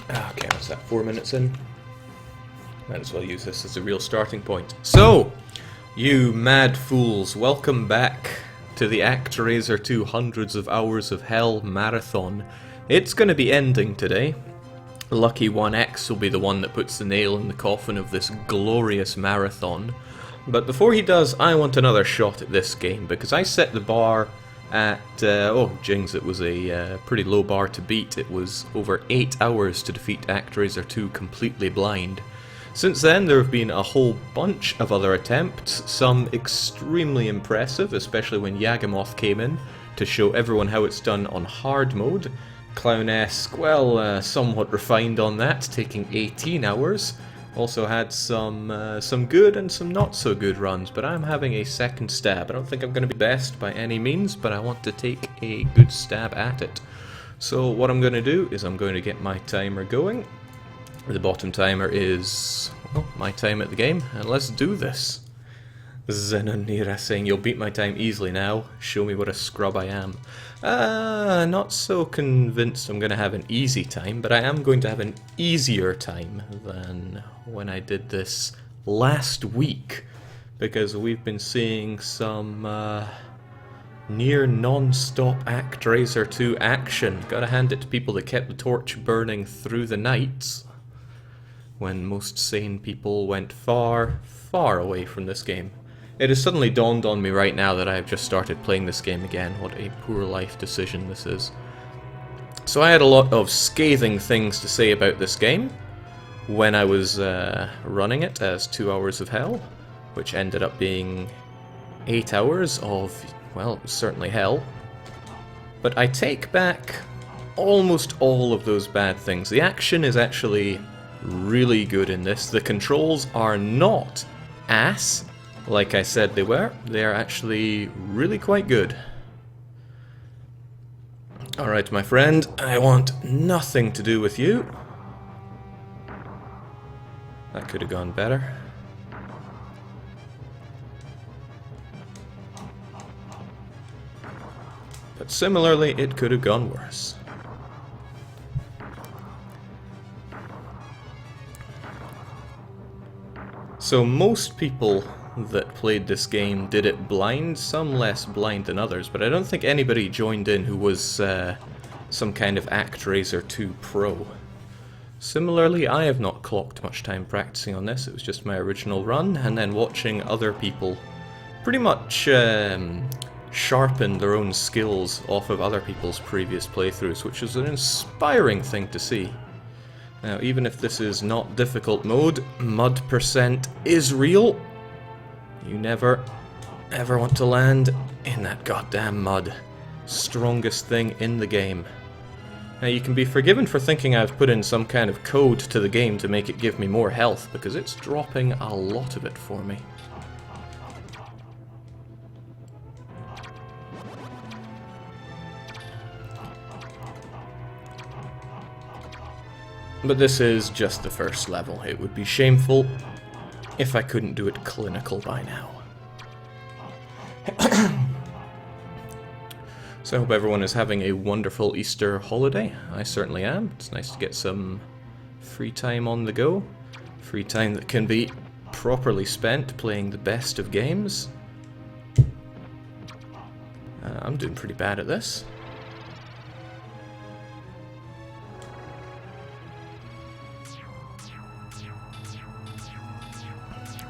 Okay, what's that, 4 minutes in? Might as well use this as a real starting point. So, you mad fools, welcome back to the Actraiser 2 Hundreds of Hours of Hell Marathon. It's going to be ending today. Lucky 1X will be the one that puts the nail in the coffin of this glorious marathon. But before he does, I want another shot at this game, because I set the bar at, oh jings, it was a pretty low bar to beat. It was over 8 hours to defeat Actraiser 2 completely blind. Since then, there have been a whole bunch of other attempts, some extremely impressive, especially when Yagamoth came in to show everyone how it's done on hard mode. Clownesque, well, somewhat refined on that, taking 18 hours. Also had some good and some not so good runs, but I'm having a second stab. I don't think I'm going to be best by any means, but I want to take a good stab at it. So what I'm going to do is I'm going to get my timer going. The bottom timer is, well, my time at the game, and let's do this. Zenonira saying, you'll beat my time easily now, show me what a scrub I am. Not so convinced I'm going to have an easy time, but I am going to have an easier time than when I did this last week, because we've been seeing some near non-stop Actraiser 2 action. Gotta hand it to people that kept the torch burning through the nights, when most sane people went far, far away from this game. It has suddenly dawned on me right now that I have just started playing this game again. What a poor life decision this is. So I had a lot of scathing things to say about this game when I was running it as 2 hours of hell, which ended up being 8 hours of, well, it was certainly hell. But I take back almost all of those bad things. The action is actually really good in this. The controls are not ass, like I said they were. They are actually really quite good. Alright, my friend, I want nothing to do with you. That could have gone better. But similarly, it could have gone worse. So most people that played this game did it blind, some less blind than others, but I don't think anybody joined in who was some kind of Actraiser 2 pro. Similarly, I have not clocked much time practicing on this. It was just my original run, and then watching other people pretty much sharpen their own skills off of other people's previous playthroughs, which is an inspiring thing to see. Now, even if this is not difficult mode, mud percent is real. You never, ever want to land in that goddamn mud. Strongest thing in the game. Now, you can be forgiven for thinking I've put in some kind of code to the game to make it give me more health, because it's dropping a lot of it for me. But this is just the first level. It would be shameful if I couldn't do it clinical by now. So I hope everyone is having a wonderful Easter holiday. I certainly am. It's nice to get some free time on the go. Free time that can be properly spent playing the best of games. I'm doing pretty bad at this.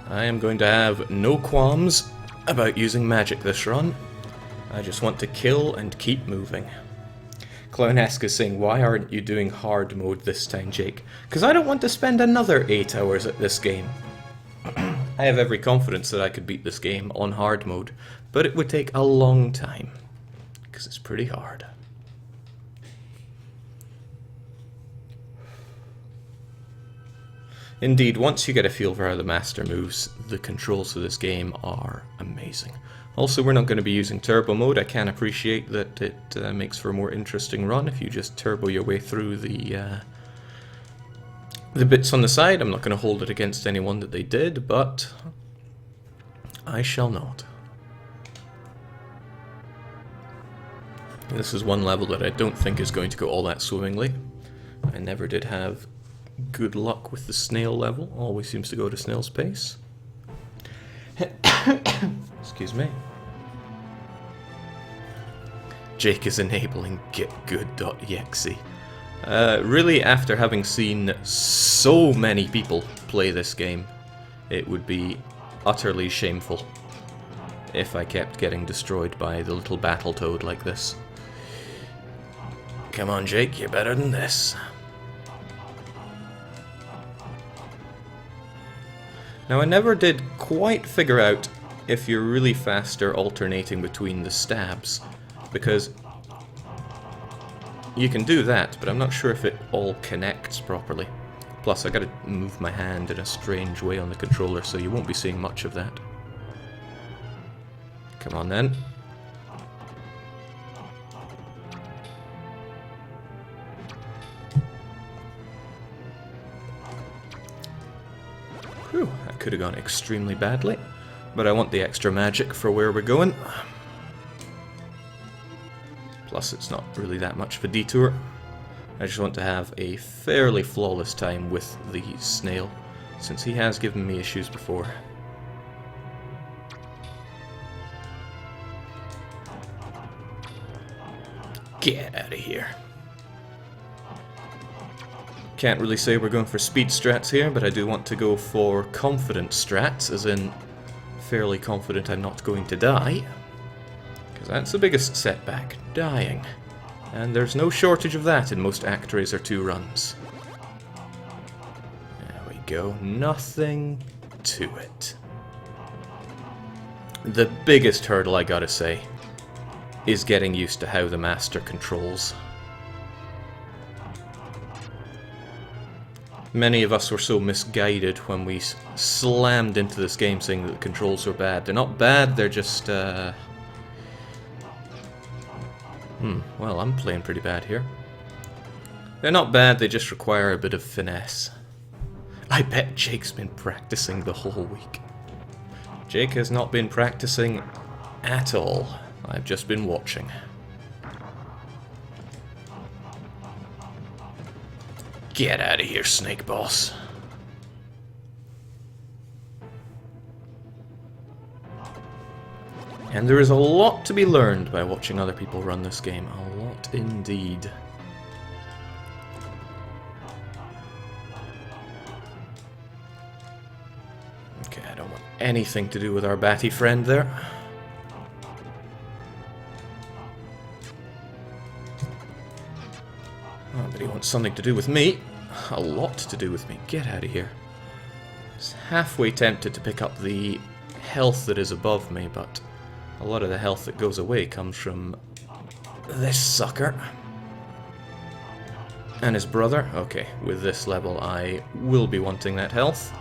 I am going to have no qualms about using magic this run. I just want to kill and keep moving. Clownesque is saying, why aren't you doing hard mode this time, Jake? Because I don't want to spend another 8 hours at this game. I have every confidence that I could beat this game on hard mode, but it would take a long time, because it's pretty hard. Indeed, once you get a feel for how the master moves, the controls of this game are amazing. Also, we're not going to be using turbo mode. I can appreciate that it makes for a more interesting run if you just turbo your way through the bits on the side. I'm not going to hold it against anyone that they did, but I shall not. This is one level that I don't think is going to go all that swimmingly. I never did have good luck with the snail level. Always seems to go to snail's pace. Excuse me. Jake is enabling getgood.exe. Really, after having seen so many people play this game, it would be utterly shameful if I kept getting destroyed by the little battle toad like this. Come on, Jake, you're better than this. Now, I never did quite figure out if you're really faster alternating between the stabs, because you can do that, but I'm not sure if it all connects properly. Plus, I gotta move my hand in a strange way on the controller, so you won't be seeing much of that. Come on then. Whew, that could have gone extremely badly, but I want the extra magic for where we're going. Plus, it's not really that much of a detour. I just want to have a fairly flawless time with the snail, since he has given me issues before. Get out of here. Can't really say we're going for speed strats here, but I do want to go for confident strats, as in fairly confident I'm not going to die. Because that's the biggest setback, dying. And there's no shortage of that in most Actraiser 2 runs. There we go, nothing to it. The biggest hurdle, I gotta say, is getting used to how the master controls. Many of us were so misguided when we slammed into this game saying that the controls were bad. They're not bad, they're just, well, I'm playing pretty bad here. They're not bad, they just require a bit of finesse. I bet Jake's been practicing the whole week. Jake has not been practicing at all. I've just been watching. Get out of here, Snake Boss. And there is a lot to be learned by watching other people run this game. A lot indeed. Okay, I don't want anything to do with our batty friend there. Oh, but he wants something to do with me. A lot to do with me. Get out of here. I was halfway tempted to pick up the health that is above me, but a lot of the health that goes away comes from this sucker. And his brother. Okay, with this level I will be wanting that health.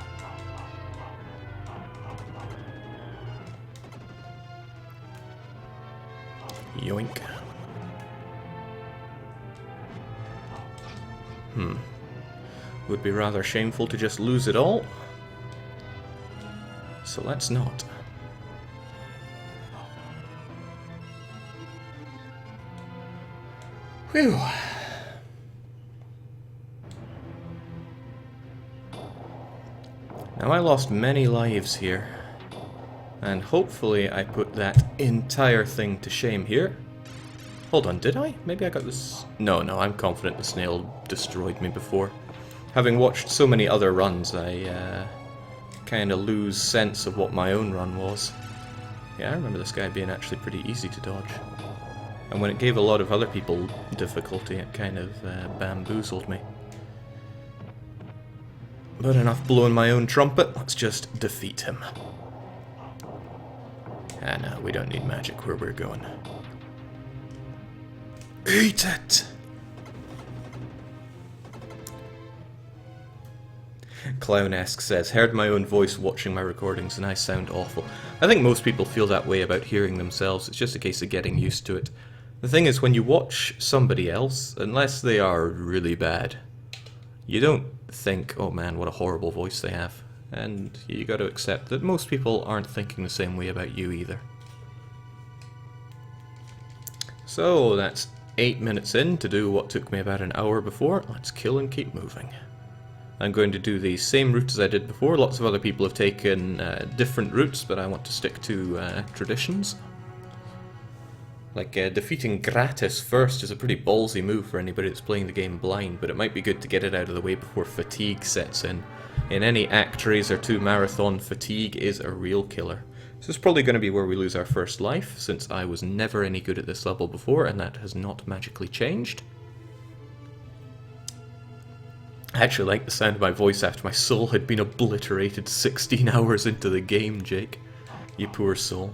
Yoink. Would be rather shameful to just lose it all. So let's not. Whew. Now I lost many lives here. And hopefully I put that entire thing to shame here. Hold on, did I? Maybe I got this... No, I'm confident the snail destroyed me before. Having watched so many other runs, I kind of lose sense of what my own run was. Yeah, I remember this guy being actually pretty easy to dodge. And when it gave a lot of other people difficulty, it kind of bamboozled me. But enough blowing my own trumpet, let's just defeat him. Ah, no, we don't need magic where we're going. Eat it! Clownesque says, heard my own voice watching my recordings and I sound awful. I think most people feel that way about hearing themselves. It's just a case of getting used to it. The thing is, when you watch somebody else, unless they are really bad, you don't think, oh man, what a horrible voice they have. And you got to accept that most people aren't thinking the same way about you either. So that's 8 minutes in to do what took me about an hour before. Let's kill and keep moving. I'm going to do the same route as I did before. Lots of other people have taken different routes, but I want to stick to traditions. Like, defeating Gratis first is a pretty ballsy move for anybody that's playing the game blind, but it might be good to get it out of the way before fatigue sets in. In any Actraiser 2 marathon, fatigue is a real killer. This is probably going to be where we lose our first life, since I was never any good at this level before, and that has not magically changed. I actually like the sound of my voice after my soul had been obliterated 16 hours into the game, Jake. You poor soul.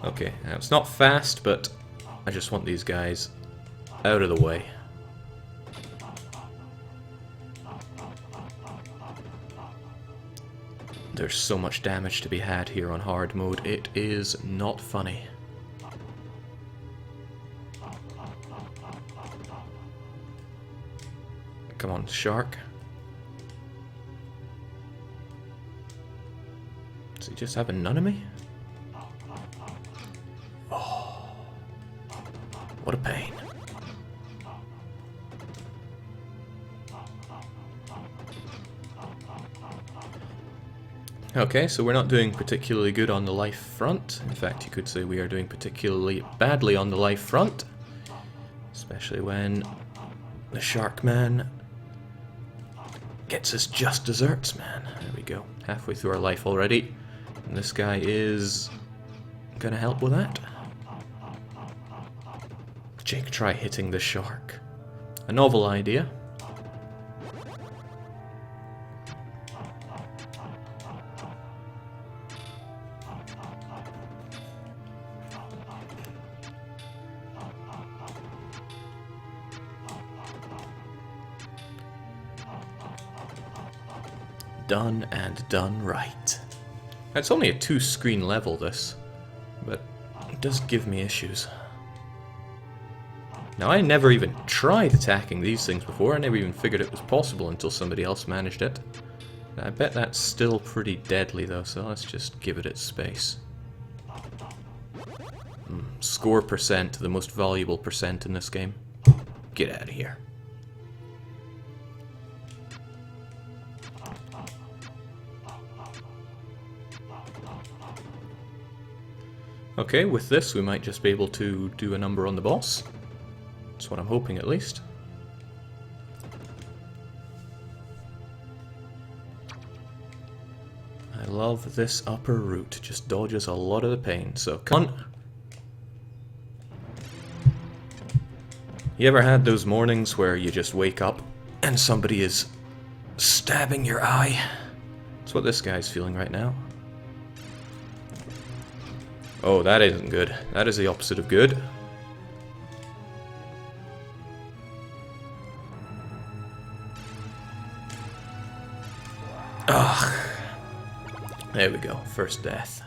Okay, now it's not fast, but I just want these guys out of the way. There's so much damage to be had here on hard mode, it is not funny. Come on, shark. Does he just have a none of me? Oh, what a pain. Okay, so we're not doing particularly good on the life front. In fact, you could say we are doing particularly badly on the life front. Especially when the shark man gets us just desserts, man. There we go. Halfway through our life already. And this guy is gonna help with that. Jake, try hitting the shark. A novel idea. Done and done right. It's only a 2-screen level, this, but it does give me issues. Now, I never even tried attacking these things before. I never even figured it was possible until somebody else managed it. I bet that's still pretty deadly, though, so let's just give it its space. Score percent, the most valuable percent in this game. Get out of here. Okay, with this we might just be able to do a number on the boss. That's what I'm hoping, at least. I love this upper route. Just dodges a lot of the pain, so come on. You ever had those mornings where you just wake up and somebody is stabbing your eye? That's what this guy's feeling right now. Oh, that isn't good. That is the opposite of good. Ugh. There we go. First death.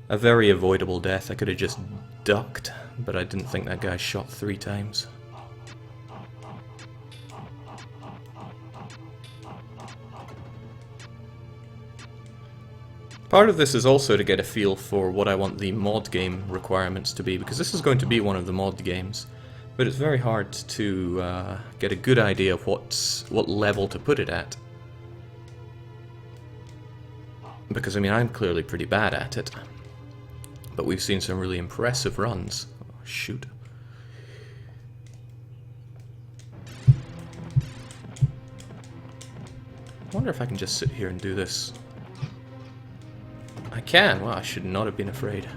A very avoidable death. I could have just ducked, but I didn't think that guy shot 3 times. Part of this is also to get a feel for what I want the mod game requirements to be, because this is going to be one of the mod games, but it's very hard to get a good idea of what level to put it at. Because, I mean, I'm clearly pretty bad at it, but we've seen some really impressive runs. Oh, shoot. I wonder if I can just sit here and do this. I can. Well, I should not have been afraid.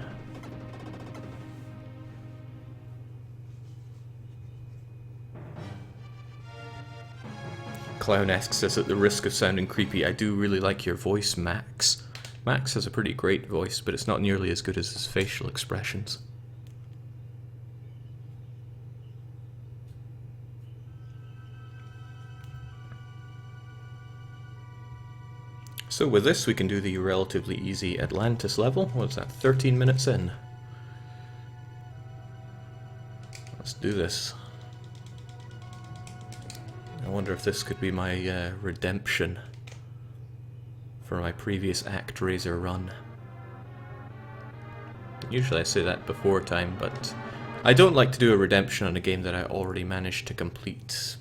Clownesque says, at the risk of sounding creepy, I do really like your voice, Max. Max has a pretty great voice, but it's not nearly as good as his facial expressions. So with this we can do the relatively easy Atlantis level. What's that, 13 minutes in? Let's do this. I wonder if this could be my redemption for my previous Actraiser run. Usually I say that before time, but I don't like to do a redemption on a game that I already managed to complete.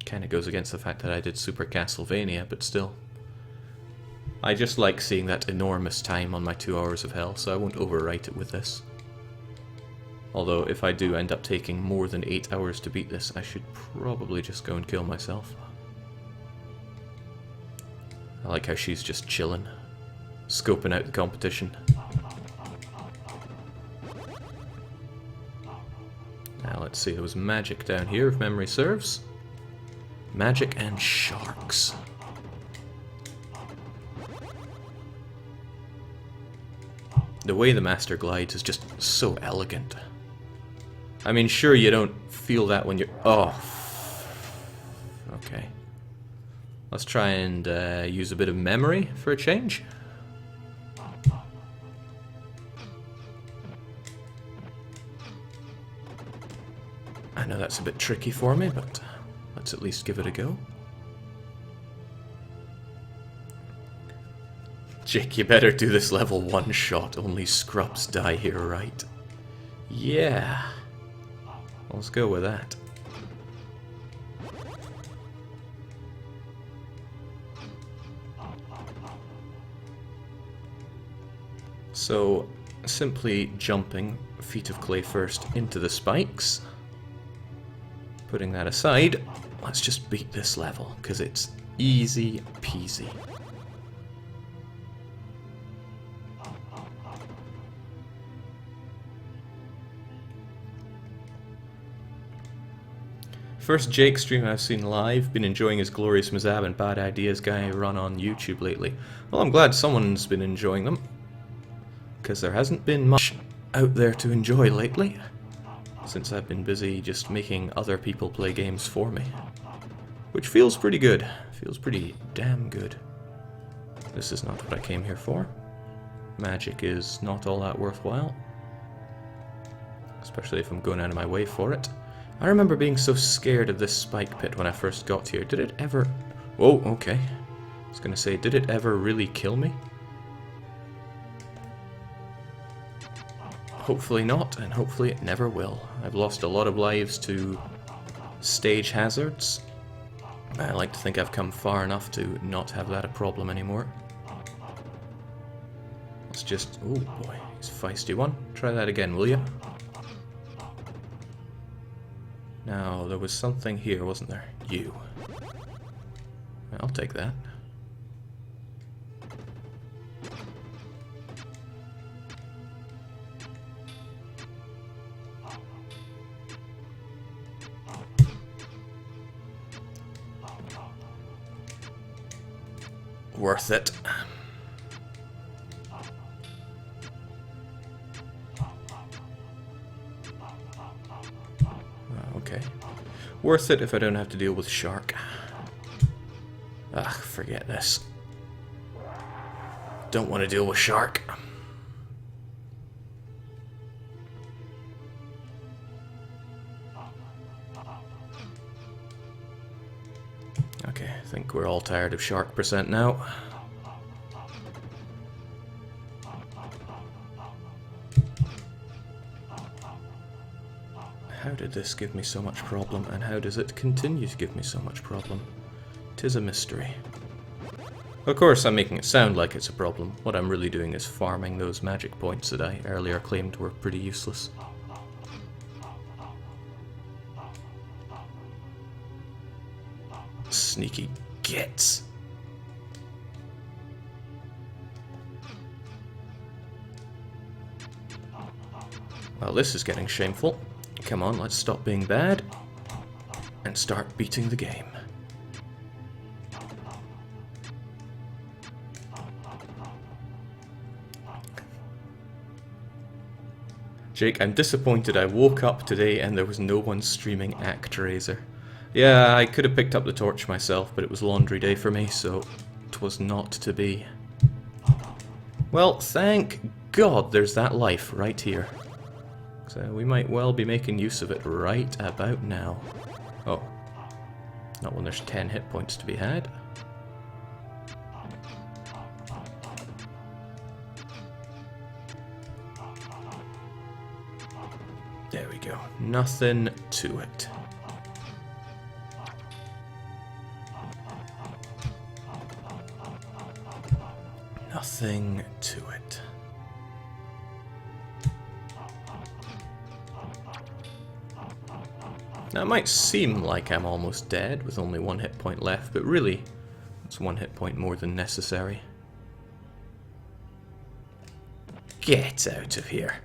Kind of goes against the fact that I did Super Castlevania, but still. I just like seeing that enormous time on my 2 hours of hell, so I won't overwrite it with this. Although, if I do end up taking more than 8 hours to beat this, I should probably just go and kill myself. I like how she's just chilling, scoping out the competition. Now let's see, there was magic down here, if memory serves. Magic and sharks. The way the Master glides is just so elegant. I mean, sure, you don't feel that when you're... Oh. Okay. Let's try and use a bit of memory for a change. I know that's a bit tricky for me, but let's at least give it a go. Jake, you better do this level one shot. Only scrubs die here, right? Yeah. Let's go with that. So, simply jumping feet of clay first into the spikes. Putting that aside, let's just beat this level, because it's easy peasy. First Jake stream I've seen live, been enjoying his Glorious Mazab and Bad Ideas guy run on YouTube lately. Well, I'm glad someone's been enjoying them, because there hasn't been much out there to enjoy lately, since I've been busy just making other people play games for me. Which feels pretty good. Feels pretty damn good. This is not what I came here for. Magic is not all that worthwhile. Especially if I'm going out of my way for it. I remember being so scared of this spike pit when I first got here. Did it ever... Whoa, okay. I was gonna say, did it ever really kill me? Hopefully not, and hopefully it never will. I've lost a lot of lives to stage hazards. I like to think I've come far enough to not have that a problem anymore. Let's just... Oh boy, he's a feisty one. Try that again, will you? Now, there was something here, wasn't there? You. I'll take that. Worth it. Okay. Worth it if I don't have to deal with shark. Ugh, forget this. Don't want to deal with shark. Okay, I think we're all tired of shark percent now. How did this give me so much problem, and how does it continue to give me so much problem? 'Tis a mystery. Of course, I'm making it sound like it's a problem. What I'm really doing is farming those magic points that I earlier claimed were pretty useless. Sneaky gits. Well, this is getting shameful. Come on, let's stop being bad and start beating the game. Jake, I'm disappointed I woke up today and there was no one streaming Actraiser. Yeah, I could have picked up the torch myself, but it was laundry day for me, so it was not to be. Well, thank God there's that life right here. So we might well be making use of it right about now. Oh. Not when there's 10 hit points to be had. There go. Nothing to it. Nothing to it. Now it might seem like I'm almost dead with only 1 hit point left, but really, it's 1 hit point more than necessary. Get out of here.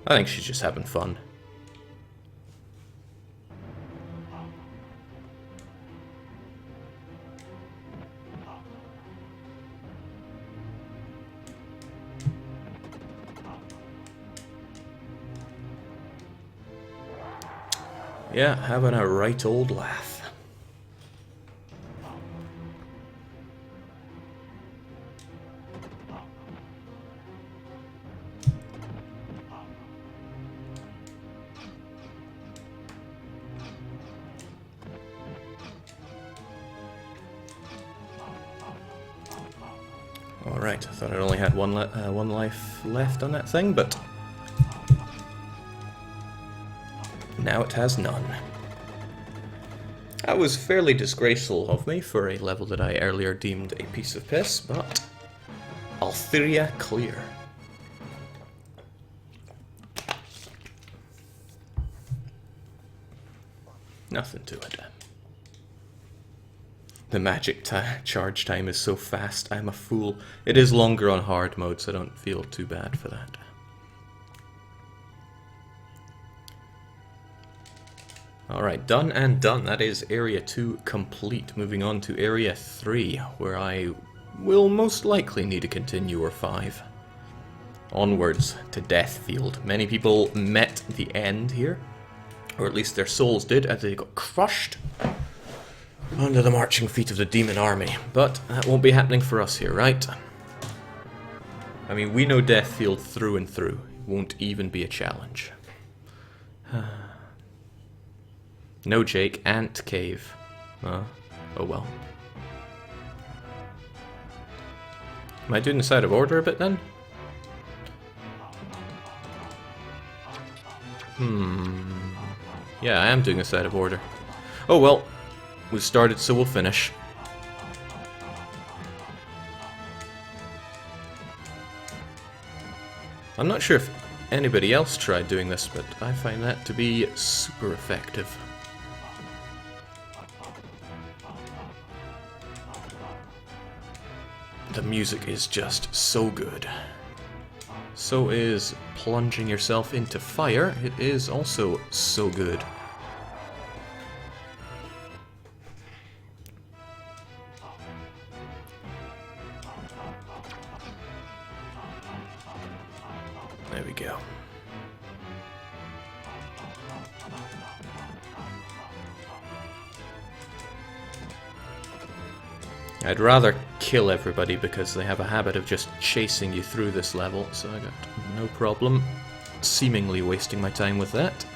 I think she's just having fun. Yeah, having a right old laugh. Alright, I thought I only had one life left on that thing, but now it has none. That was fairly disgraceful of me for a level that I earlier deemed a piece of piss, but Altheria clear. Nothing to it. The magic charge time is so fast, I'm a fool. It is longer on hard mode, so I don't feel too bad for that. Alright, done and done. That is Area 2 complete. Moving on to Area 3, where I will most likely need to continue, or 5. Onwards to Deathfield. Many people met the end here, or at least their souls did, as they got crushed under the marching feet of the demon army. But that won't be happening for us here, right? I mean, we know Deathfield through and through. It won't even be a challenge. No Jake, Ant Cave. Oh well. Am I doing this out of order a bit then? Yeah, I am doing this out of order. Oh well. We've started, so we'll finish. I'm not sure if anybody else tried doing this, but I find that to be super effective. The music is just so good. So is plunging yourself into fire. It is also so good. There we go. I'd rather kill everybody because they have a habit of just chasing you through this level, so I got no problem seemingly wasting my time with that.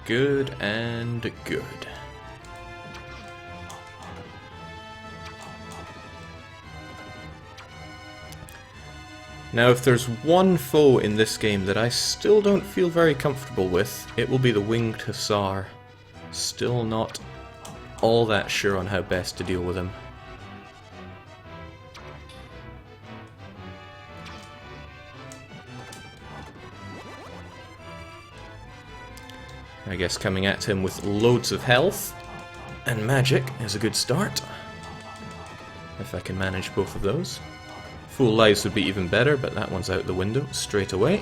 Good and good. Now, if there's one foe in this game that I still don't feel very comfortable with, it will be the Winged Hussar. Still not all that sure on how best to deal with him. I guess coming at him with loads of health and magic is a good start. If I can manage both of those. Full lives would be even better, but that one's out the window straight away.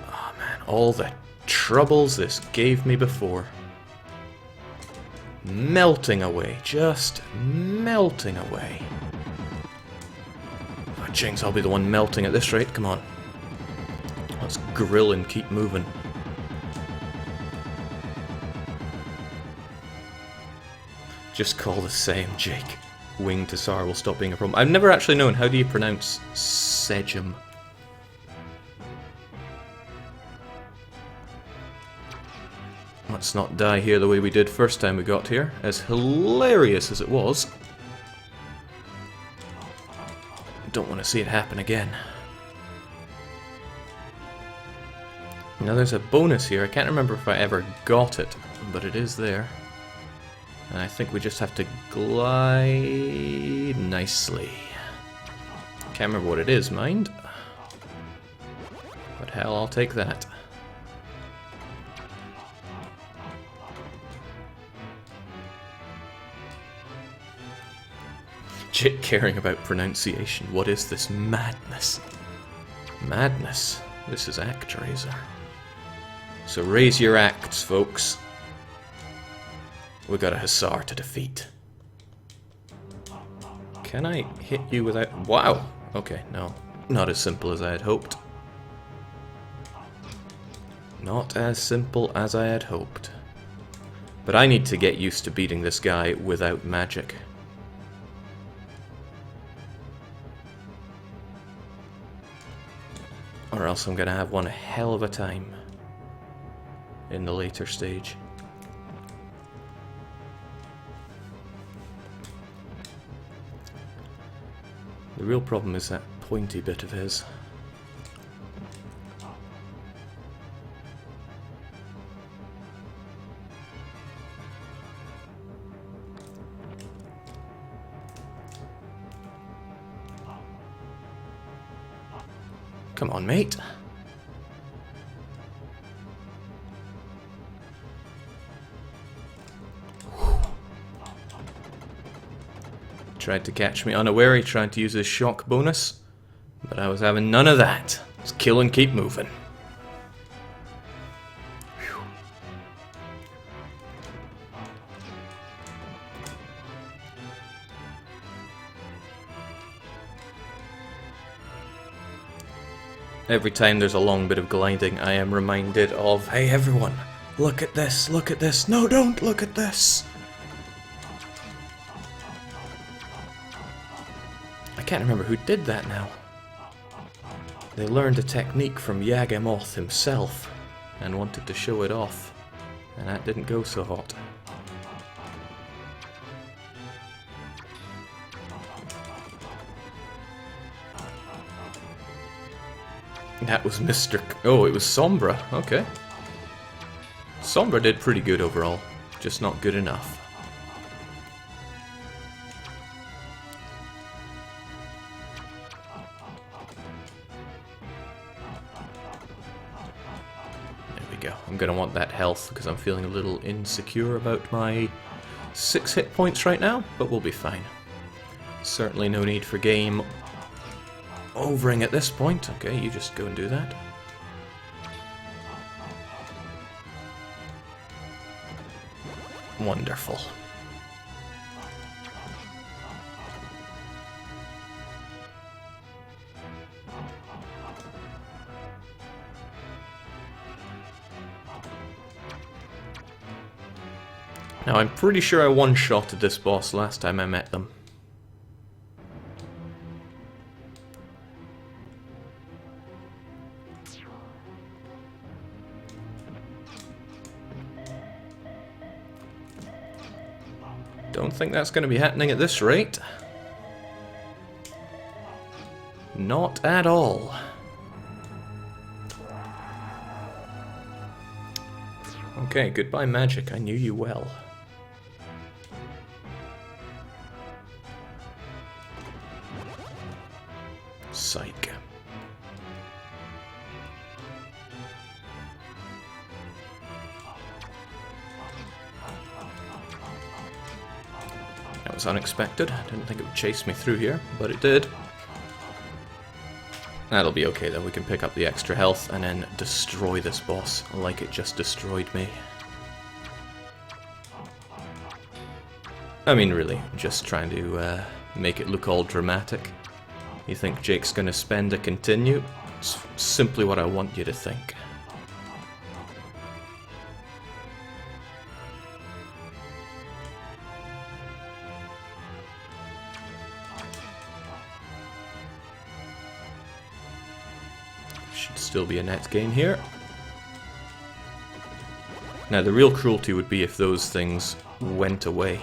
Oh man, all the troubles this gave me before. Melting away, just melting away. Oh, jinx, I'll be the one melting at this rate, come on. Let's grill and keep moving. Just call the same, Jake. Wing to Sar will stop being a problem. I've never actually known, how do you pronounce Sejum? Let's not die here the way we did first time we got here, as hilarious as it was. Don't want to see it happen again. Now there's a bonus here. I can't remember if I ever got it, but it is there. And I think we just have to glide nicely. Can't remember what it is, mind. But hell, I'll take that. Jit caring about pronunciation. What is this madness? Madness. This is Actraiser. So raise your acts, folks. We got a Hussar to defeat. Can I hit you without... Wow! Okay, no. Not as simple as I had hoped. Not as simple as I had hoped. But I need to get used to beating this guy without magic. Or else I'm gonna have one hell of a time in the later stage. The real problem is that pointy bit of his. Come on, mate. Tried to catch me unaware, he tried to use his shock bonus, but I was having none of that. Just kill and keep moving. Whew. Every time there's a long bit of gliding, I am reminded of, hey everyone, look at this, look at this. No, don't look at this. I can't remember who did that now. They learned a technique from Yagamoth himself and wanted to show it off, and that didn't go so hot. That was Mr. Oh, it was Sombra. Okay. Sombra did pretty good overall, just not good enough. I'm going to want that health because I'm feeling a little insecure about my 6 hit points right now, but we'll be fine. Certainly no need for game overing at this point. Okay, you just go and do that. Wonderful. Now, I'm pretty sure I one-shotted this boss last time I met them. Don't think that's going to be happening at this rate. Not at all. Okay, goodbye magic, I knew you well. Psych. That was unexpected. I didn't think it would chase me through here, but it did. That'll be okay though, we can pick up the extra health and then destroy this boss like it just destroyed me. I mean really, just trying to make it look all dramatic. You think Jake's gonna spend a continue? It's simply what I want you to think. Should still be a net gain here. Now the real cruelty would be if those things went away.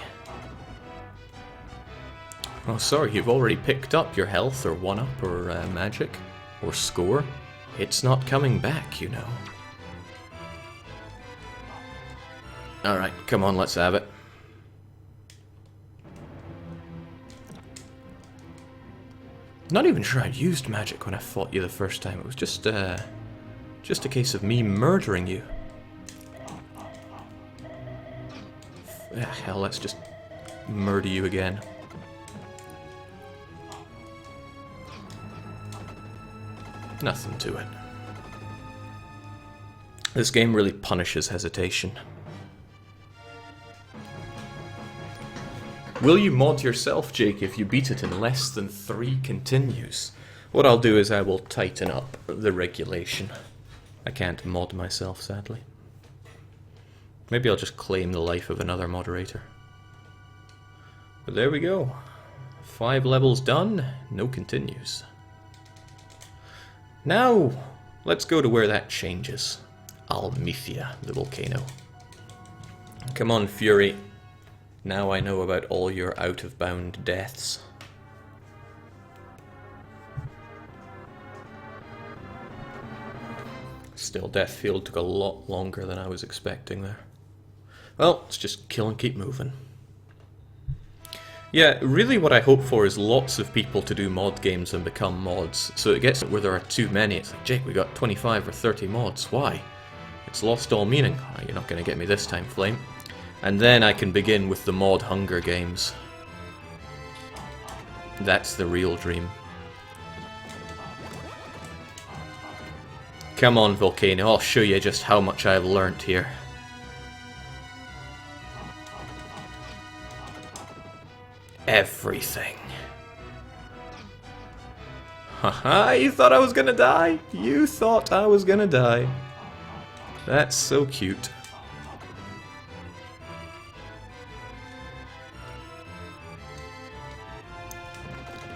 Oh sorry, you've already picked up your health or 1-up or magic or score. It's not coming back, you know. Alright, come on, let's have it. Not even sure I'd used magic when I fought you the first time. It was just a case of me murdering you. Hell, let's just murder you again. Nothing to it. This game really punishes hesitation. Will you mod yourself, Jake, if you beat it in less than 3 continues? What I'll do is I will tighten up the regulation. I can't mod myself, sadly. Maybe I'll just claim the life of another moderator. But there we go. 5 levels done, no continues. Now, let's go to where that changes. Almithia, the volcano. Come on, Fury. Now I know about all your out-of-bound deaths. Still, Deathfield took a lot longer than I was expecting there. Well, let's just kill and keep moving. Yeah, really what I hope for is lots of people to do mod games and become mods. So it gets where there are too many. It's like, Jake, we got 25 or 30 mods. Why? It's lost all meaning. Oh, you're not going to get me this time, Flame. And then I can begin with the mod Hunger Games. That's the real dream. Come on, Volcano, I'll show you just how much I've learnt here. Everything. Haha, you thought I was gonna die? You thought I was gonna die. That's so cute.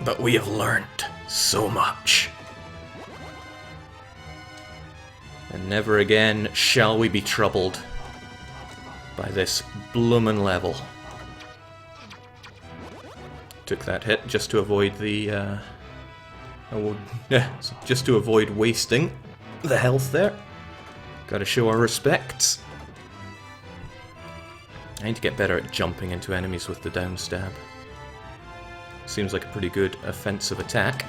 But we have learnt so much. And never again shall we be troubled by this bloomin' level. Took that hit just to avoid the, just to avoid wasting the health there. Gotta show our respects. I need to get better at jumping into enemies with the down stab. Seems like a pretty good offensive attack.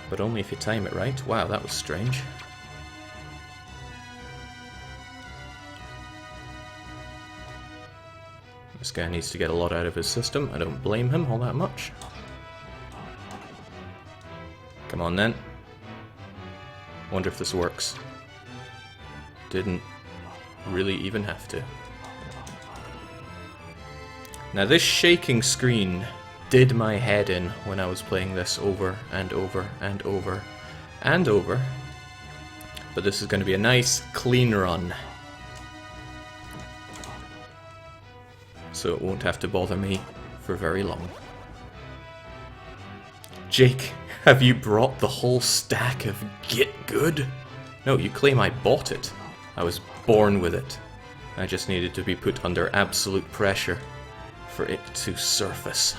But only if you time it right. Wow, that was strange. This guy needs to get a lot out of his system. I don't blame him all that much. Come on then. Wonder if this works. Didn't really even have to. Now this shaking screen did my head in when I was playing this over and over and over and over. But this is going to be a nice clean run. So it won't have to bother me for very long. Jake, have you brought the whole stack of Get Good? No, you claim I bought it. I was born with it. I just needed to be put under absolute pressure for it to surface.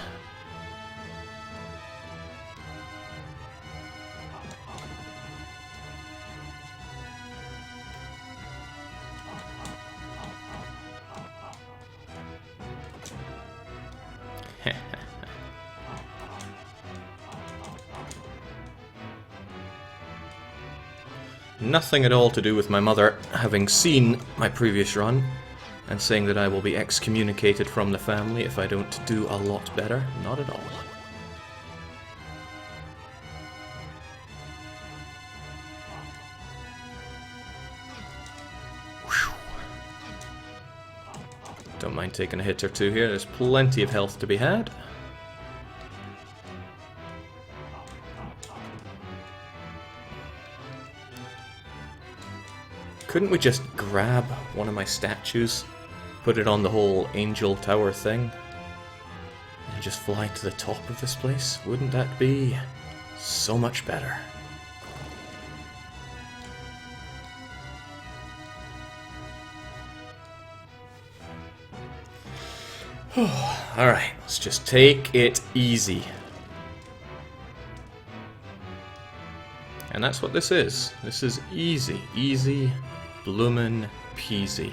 Nothing at all to do with my mother having seen my previous run and saying that I will be excommunicated from the family if I don't do a lot better. Not at all. Whew. Don't mind taking a hit or two here. There's plenty of health to be had. Couldn't we just grab one of my statues, put it on the whole angel tower thing, and just fly to the top of this place? Wouldn't that be so much better? Alright, let's just take it easy. And that's what this is. This is easy. Easy bloomin' peasy.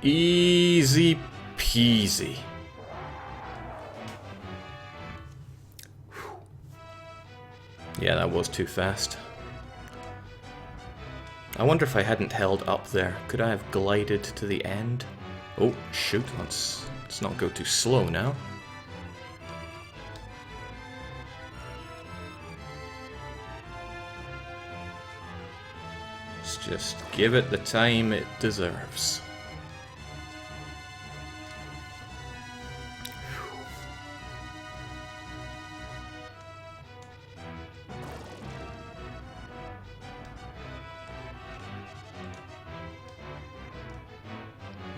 Easy peasy. Yeah, that was too fast. I wonder if I hadn't held up there. Could I have glided to the end? Oh, shoot. Let's not go too slow now. Let's just give it the time it deserves.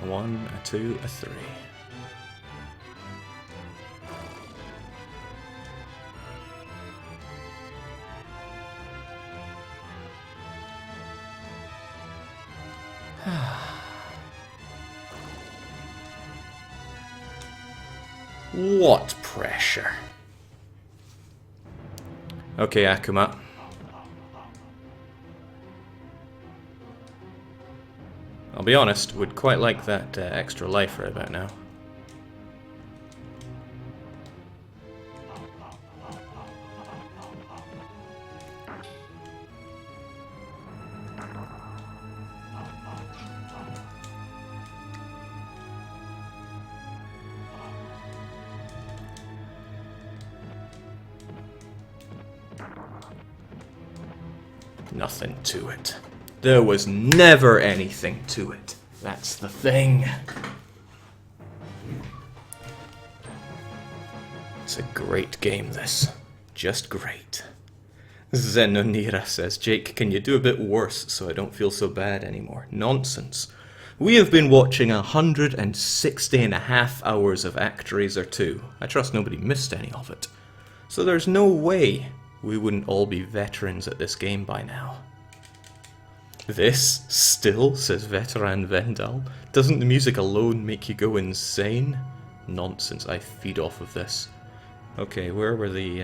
A 1, a 2, a 3. What pressure? Okay, Akuma. I'll be honest, would quite like that extra life right about now. Nothing to it. There was never anything to it. That's the thing. It's a great game, this. Just great. Zenonira says, Jake, can you do a bit worse so I don't feel so bad anymore? Nonsense. We have been watching 160.5 hours of Actraiser 2. I trust nobody missed any of it. So there's no way we wouldn't all be veterans at this game by now. This still, says Veteran Vendal. Doesn't the music alone make you go insane? Nonsense, I feed off of this. Okay, where were the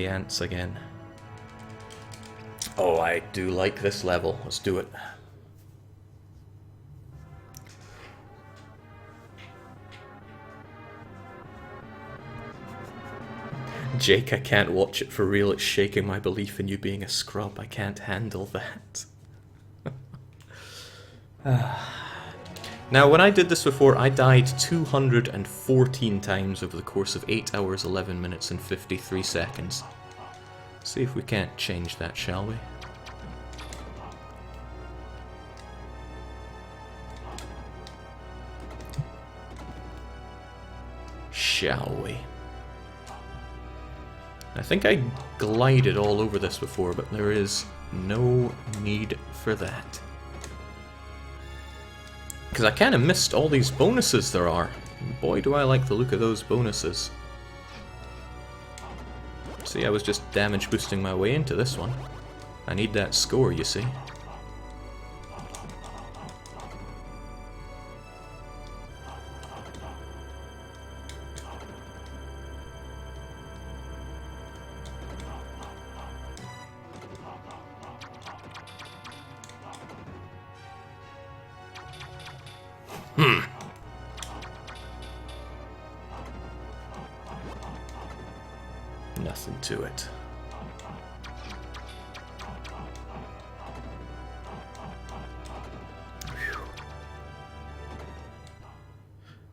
ants again? Oh, I do like this level. Let's do it. Jake, I can't watch it for real. It's shaking my belief in you being a scrub. I can't handle that. Now, when I did this before, I died 214 times over the course of 8 hours, 11 minutes, and 53 seconds. See if we can't change that, shall we? Shall we? I think I glided all over this before, but there is no need for that. Because I kind of missed all these bonuses there are. Boy, do I like the look of those bonuses. See, I was just damage boosting my way into this one. I need that score, you see. Nothing to it.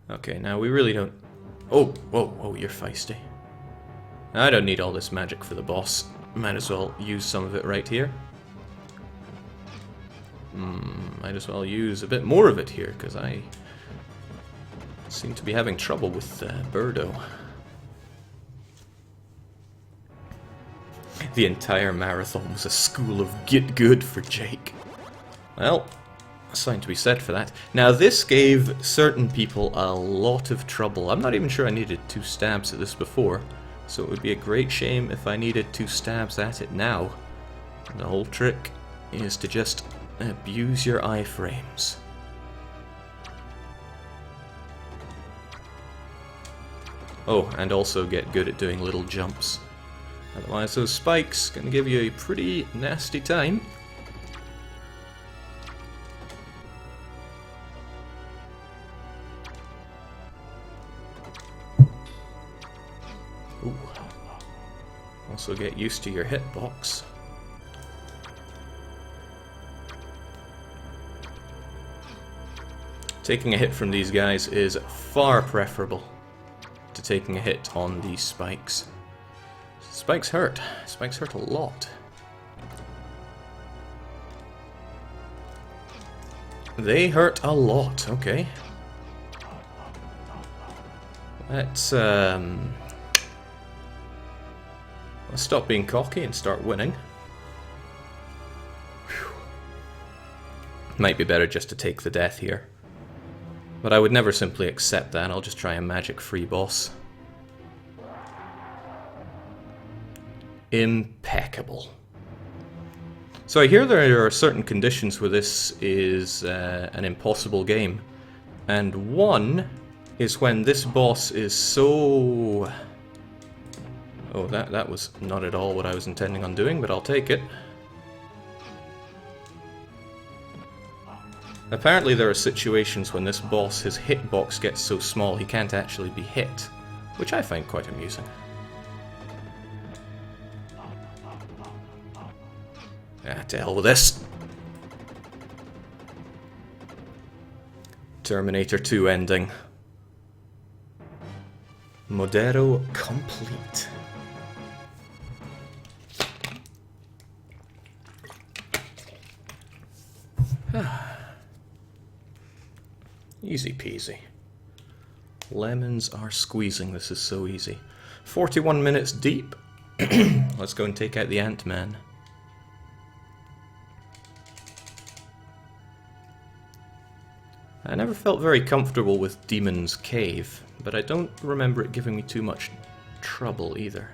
Okay, now we really don't... Oh, whoa, whoa, you're feisty. I don't need all this magic for the boss. Might as well use some of it right here. Might as well use a bit more of it here, because I seem to be having trouble with Birdo. The entire marathon was a school of get good for Jake. Well, Something to be said for that. Now, this gave certain people a lot of trouble. I'm not even sure I needed 2 stabs at this before, so it would be a great shame if I needed 2 stabs at it now. The whole trick is to just abuse your iframes. Oh, and also get good at doing little jumps. Otherwise those spikes can give you a pretty nasty time. Ooh. Also get used to your hitbox. Taking a hit from these guys is far preferable to taking a hit on these spikes. Spikes hurt. Spikes hurt a lot. They hurt a lot, okay. Let's stop being cocky and start winning. Whew. Might be better just to take the death here. But I would never simply accept that. I'll just try a magic free boss. Impeccable. So I hear there are certain conditions where this is an impossible game. And one is when this boss is so... Oh, that was not at all what I was intending on doing, but I'll take it. Apparently there are situations when this boss, his hitbox gets so small he can't actually be hit, which I find quite amusing. To hell with this. Terminator 2 ending. Modero complete. Easy peasy. Lemons are squeezing, this is so easy. 41 minutes deep. Let's go and take out the Ant-Man. I never felt very comfortable with Demon's Cave, but I don't remember it giving me too much trouble either.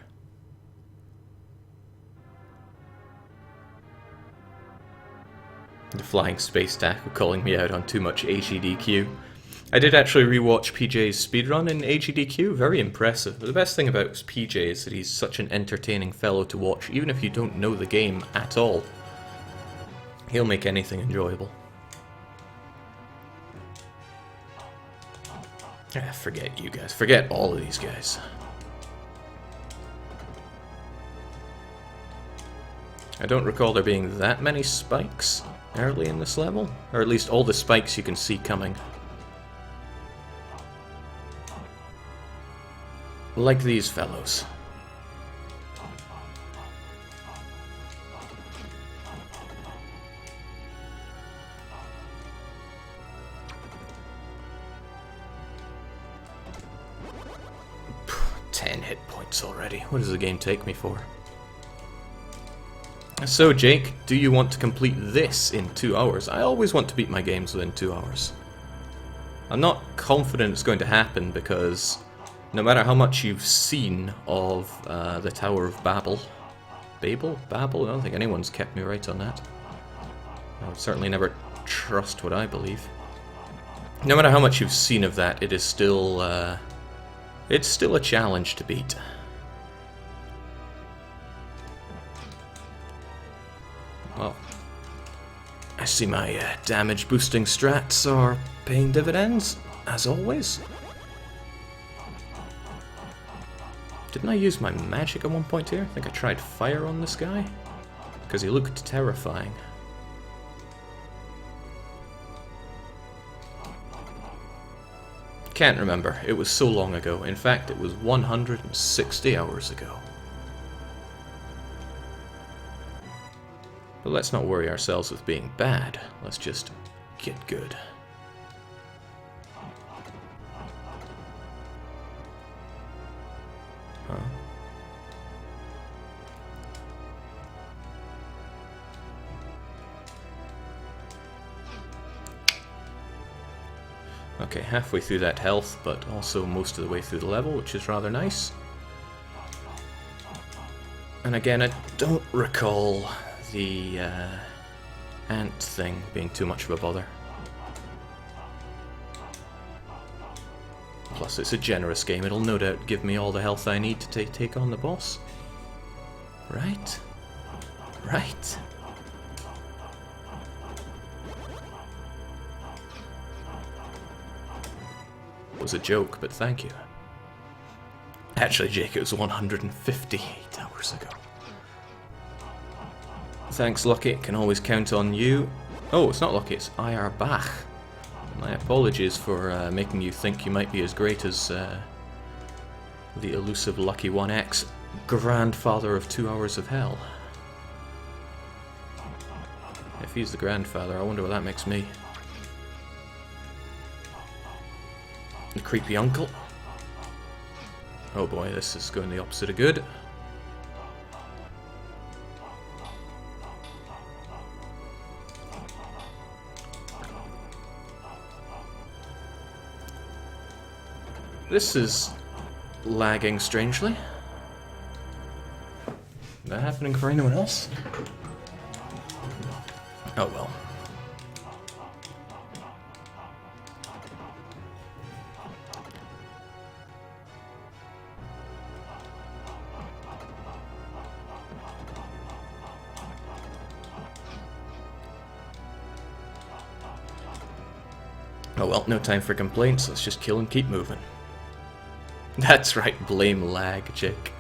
The flying space tackle calling me out on too much AGDQ. I did actually rewatch PJ's speedrun in AGDQ, very impressive. But the best thing about PJ is that he's such an entertaining fellow to watch, even if you don't know the game at all. He'll make anything enjoyable. Forget you guys. Forget all of these guys. I don't recall there being that many spikes early in this level. Or at least all the spikes you can see coming. Like these fellows. Already. What does the game take me for? So, Jake, do you want to complete this in 2 hours? I always want to beat my games within 2 hours. I'm not confident it's going to happen because no matter how much you've seen of the Tower of Babel... Babel? Babel? I don't think anyone's kept me right on that. I would certainly never trust what I believe. No matter how much you've seen of that, it is still... it's still a challenge to beat. Well, I see my damage boosting strats are paying dividends, as always. Didn't I use my magic at one point here? I think I tried fire on this guy, because he looked terrifying. Can't remember. It was so long ago. In fact, it was 160 hours ago. But let's not worry ourselves with being bad. Let's just get good. Huh? Okay, halfway through that health, but also most of the way through the level, which is rather nice. And again, I don't recall the ant thing being too much of a bother. Plus, it's a generous game. It'll no doubt give me all the health I need to take on the boss. Right? Right? It was a joke, but thank you. Actually, Jake, it was 158 hours ago. Thanks, Lucky. Can always count on you. Oh, it's not Lucky, it's IR Bach. My apologies for making you think you might be as great as the elusive Lucky 1X, grandfather of 2 Hours of Hell. If he's the grandfather, I wonder what that makes me. The creepy uncle. Oh boy, this is going the opposite of good. This is lagging strangely. Is that happening for anyone else? Oh well. Oh well, no time for complaints, let's just kill and keep moving. That's right, blame lag, Jake.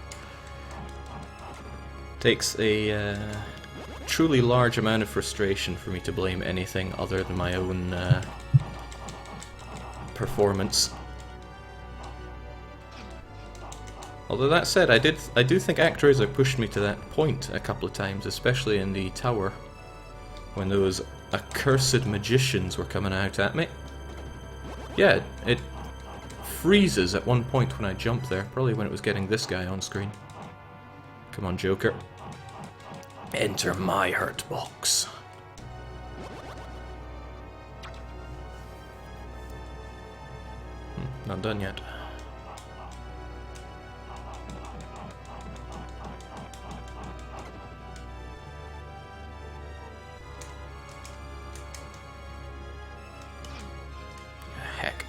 Takes a truly large amount of frustration for me to blame anything other than my own performance. Although that said, I do think Actraiser pushed me to that point a couple of times, especially in the tower, when those accursed magicians were coming out at me. Yeah, it freezes at one point when I jump there, probably when it was getting this guy on screen. Come on, Joker. Enter my hurt box. Not done yet. Heck.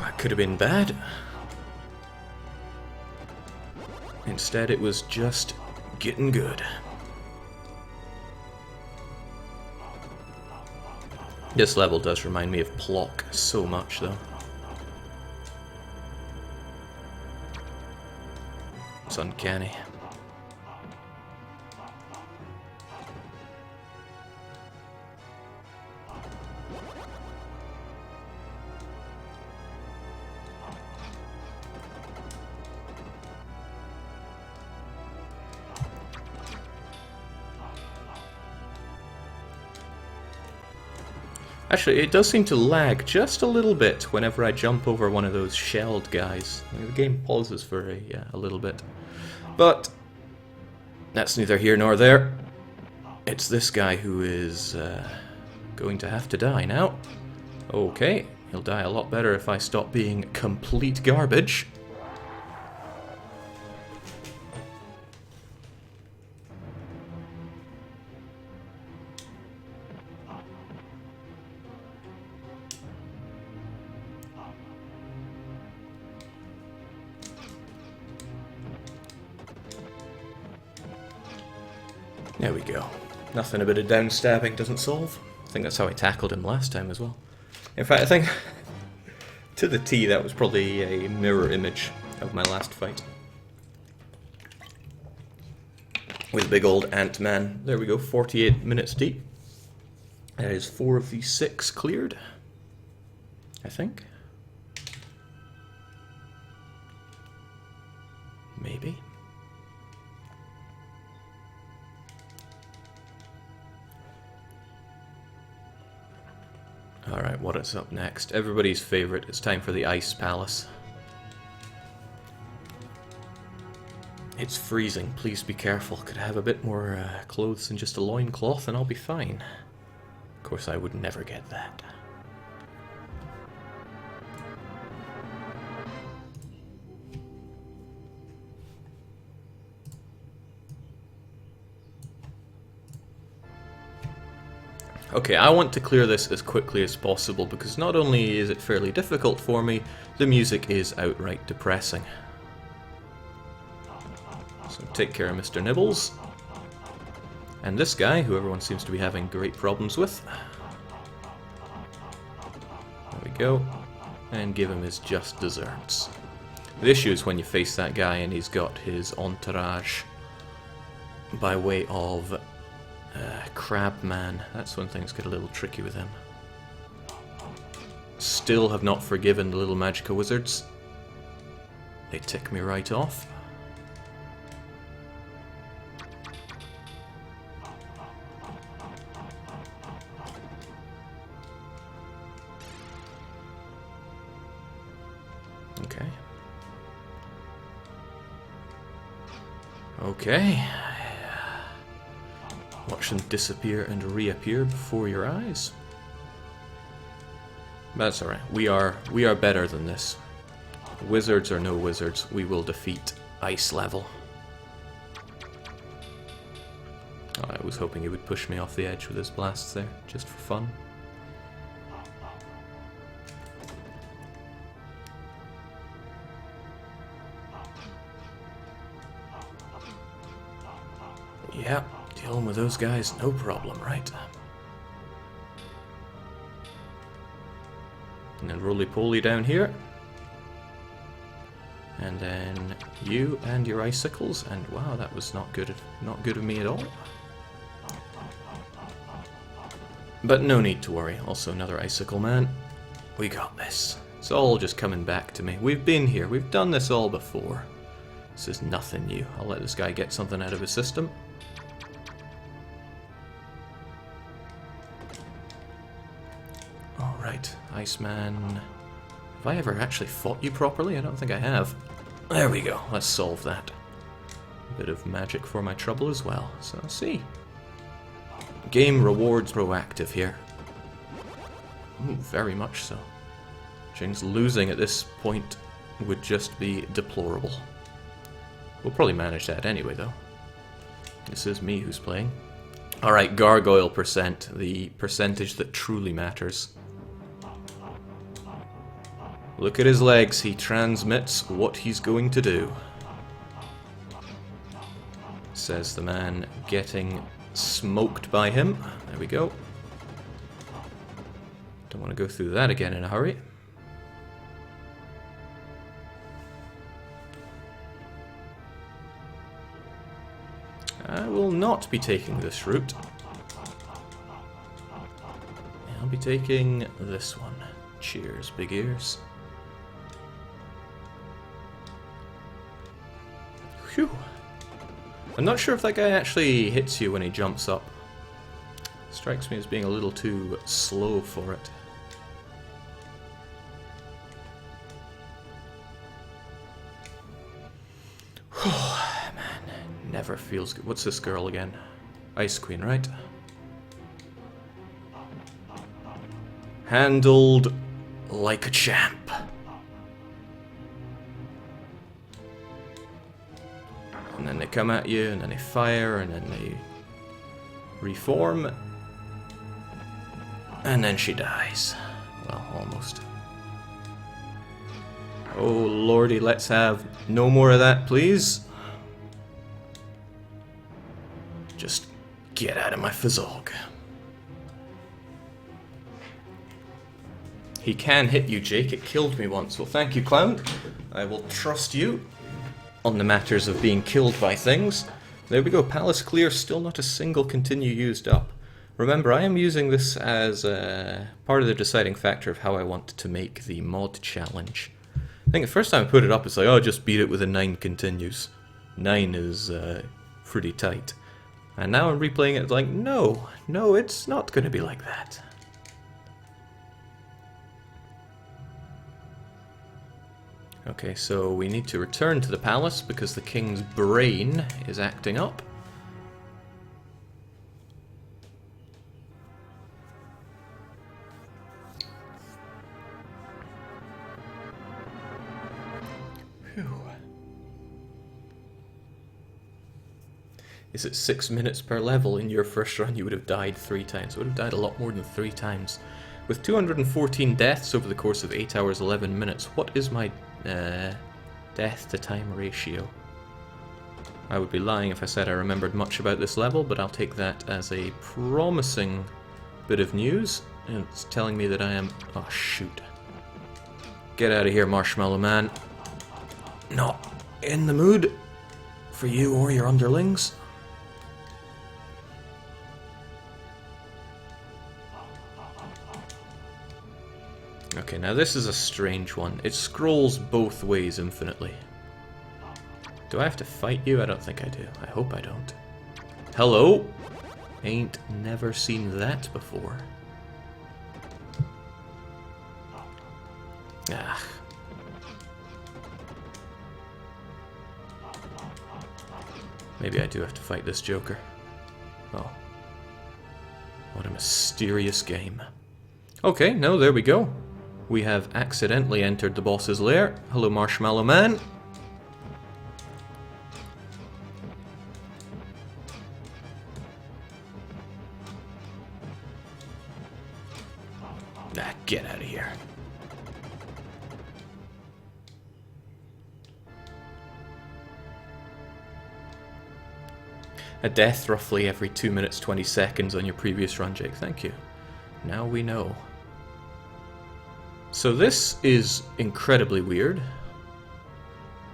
That could have been bad. Instead, it was just getting good. This level does remind me of Plock so much, though. It's uncanny. Actually, it does seem to lag just a little bit whenever I jump over one of those shelled guys. The game pauses for a little bit. But that's neither here nor there. It's this guy who is going to have to die now. Okay, he'll die a lot better if I stop being complete garbage. There we go. Nothing a bit of downstabbing doesn't solve. I think that's how I tackled him last time as well. In fact, I think to the T that was probably a mirror image of my last fight. With big old Ant-Man. There we go, 48 minutes deep. That is 4 of the 6 cleared. I think. Maybe. Alright, what is up next? Everybody's favorite. It's time for the Ice Palace. It It's freezing. Please be careful. Could I have a bit more clothes than just a loincloth and I'll be fine. Of course, I would never get that. Okay, I want to clear this as quickly as possible because not only is it fairly difficult for me, the music is outright depressing. So take care of Mr. Nibbles. And this guy, who everyone seems to be having great problems with. There we go. And give him his just desserts. The issue is when you face that guy and he's got his entourage by way of Crabman. That's when things get a little tricky with him. Still have not forgiven the little magical wizards. They tick me right off. Okay. Okay. Watch them disappear and reappear before your eyes. That's alright. We are better than this. Wizards or no wizards, we will defeat ice level. Oh, I was hoping he would push me off the edge with his blasts there, just for fun. Yeah. Dealing with those guys, no problem, right? And then roly-poly down here. And then you and your icicles, and wow, that was not good of me at all. But no need to worry, also another icicle man. We got this. It's all just coming back to me. We've been here, we've done this all before. This is nothing new. I'll let this guy get something out of his system. Alright, Iceman. Have I ever actually fought you properly? I don't think I have. There we go, let's solve that. A bit of magic for my trouble as well, so let's see. Game rewards proactive here. Ooh, very much so. Jing's losing at this point would just be deplorable. We'll probably manage that anyway, though. This is me who's playing. Alright, gargoyle percent, the percentage that truly matters. Look at his legs, he transmits what he's going to do. Says the man getting smoked by him. There we go. Don't want to go through that again in a hurry. I will not be taking this route. I'll be taking this one. Cheers, big ears. Phew. I'm not sure if that guy actually hits you when he jumps up. Strikes me as being a little too slow for it. Man, never feels good. What's this girl again? Ice Queen, right? Handled like a champ. And then they come at you, and then they fire, and then they reform. And then she dies. Well, almost. Oh lordy, let's have no more of that, please. Just get out of my fizzog. He can hit you, Jake. It killed me once. Well, thank you, clown. I will trust you on the matters of being killed by things. There we go. Palace clear. Still not a single continue used up. Remember, I am using this as part of the deciding factor of how I want to make the mod challenge. I think the first time I put it up, it's like, oh, just beat it with a 9 continues. 9 is pretty tight. And now I'm replaying it like, no, it's not going to be like that. Okay, so we need to return to the palace because the king's brain is acting up. Phew. Is it 6 minutes per level? In your first run you would have died 3 times. You would have died a lot more than 3 times. With 214 deaths over the course of 8 hours 11 minutes, what is my death to time ratio? I would be lying if I said I remembered much about this level, but I'll take that as a promising bit of news. And it's telling me that I am... Oh, shoot. Get out of here, Marshmallow Man. Not in the mood for you or your underlings. Okay, now this is a strange one. It scrolls both ways infinitely. Do I have to fight you? I don't think I do. I hope I don't. Hello? Ain't never seen that before. Ah. Maybe I do have to fight this Joker. Oh. What a mysterious game. Okay, no, there we go. We have accidentally entered the boss's lair. Hello, Marshmallow Man. Ah, get out of here. A death roughly every 2 minutes 20 seconds on your previous run, Jake. Thank you. Now we know. So this is incredibly weird,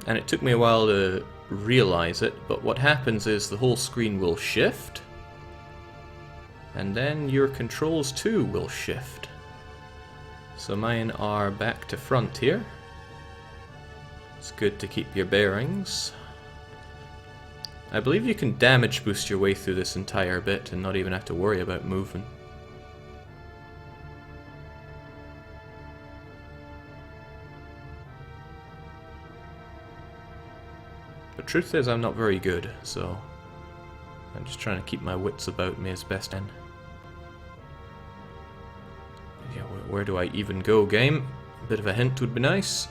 and it took me a while to realize it, but what happens is the whole screen will shift, and then your controls too will shift. So mine are back to front here. It's good to keep your bearings. I believe you can damage boost your way through this entire bit and not even have to worry about moving. The truth is, I'm not very good, so I'm just trying to keep my wits about me as best I can. Yeah, where do I even go, game? A bit of a hint would be nice.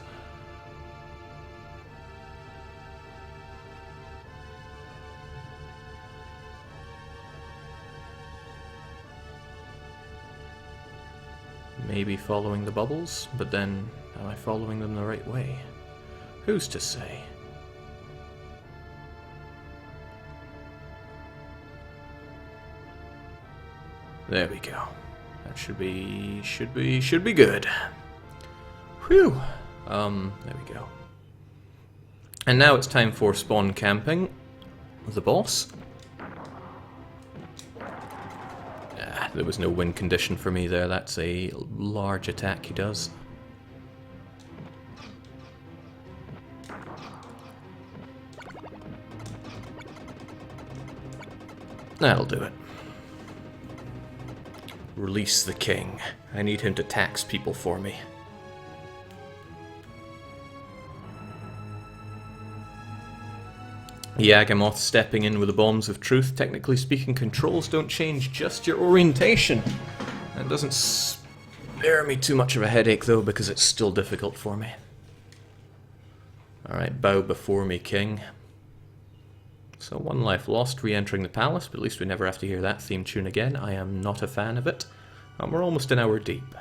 Maybe following the bubbles, but then am I following them the right way? Who's to say? There we go. That should be good. Whew. There we go. And now it's time for spawn camping with the boss. Ah, there was no win condition for me there. That's a large attack he does. That'll do it. Release the king. I need him to tax people for me. Yagamoth stepping in with the bombs of truth. Technically speaking, controls don't change, just your orientation. That doesn't spare me too much of a headache though, because it's still difficult for me. Alright, bow before me, king. So 1 life lost re-entering the palace, but at least we never have to hear that theme tune again. I am not a fan of it. And we're almost an hour deep.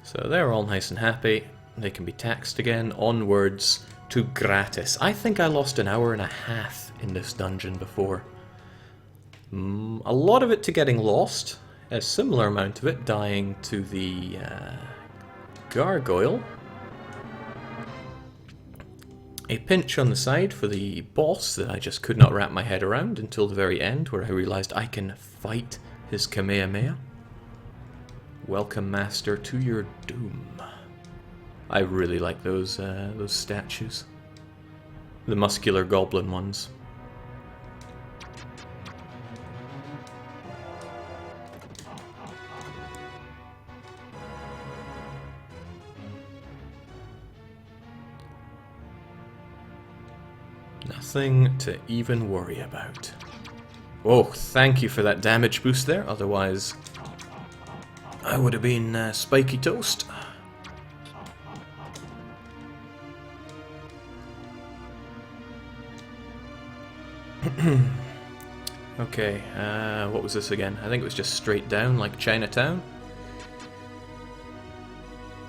So they're all nice and happy. They can be taxed again. Onwards to gratis. I think I lost an hour and a half in this dungeon before. A lot of it to getting lost. A similar amount of it dying to the gargoyle. A pinch on the side for the boss that I just could not wrap my head around until the very end, where I realized I can fight his Kamehameha. Welcome, Master, to your doom. I really like those statues. The muscular goblin ones. Nothing to even worry about. Oh, thank you for that damage boost there, otherwise I would have been spiky toast. Okay, what was this again? I think it was just straight down like Chinatown.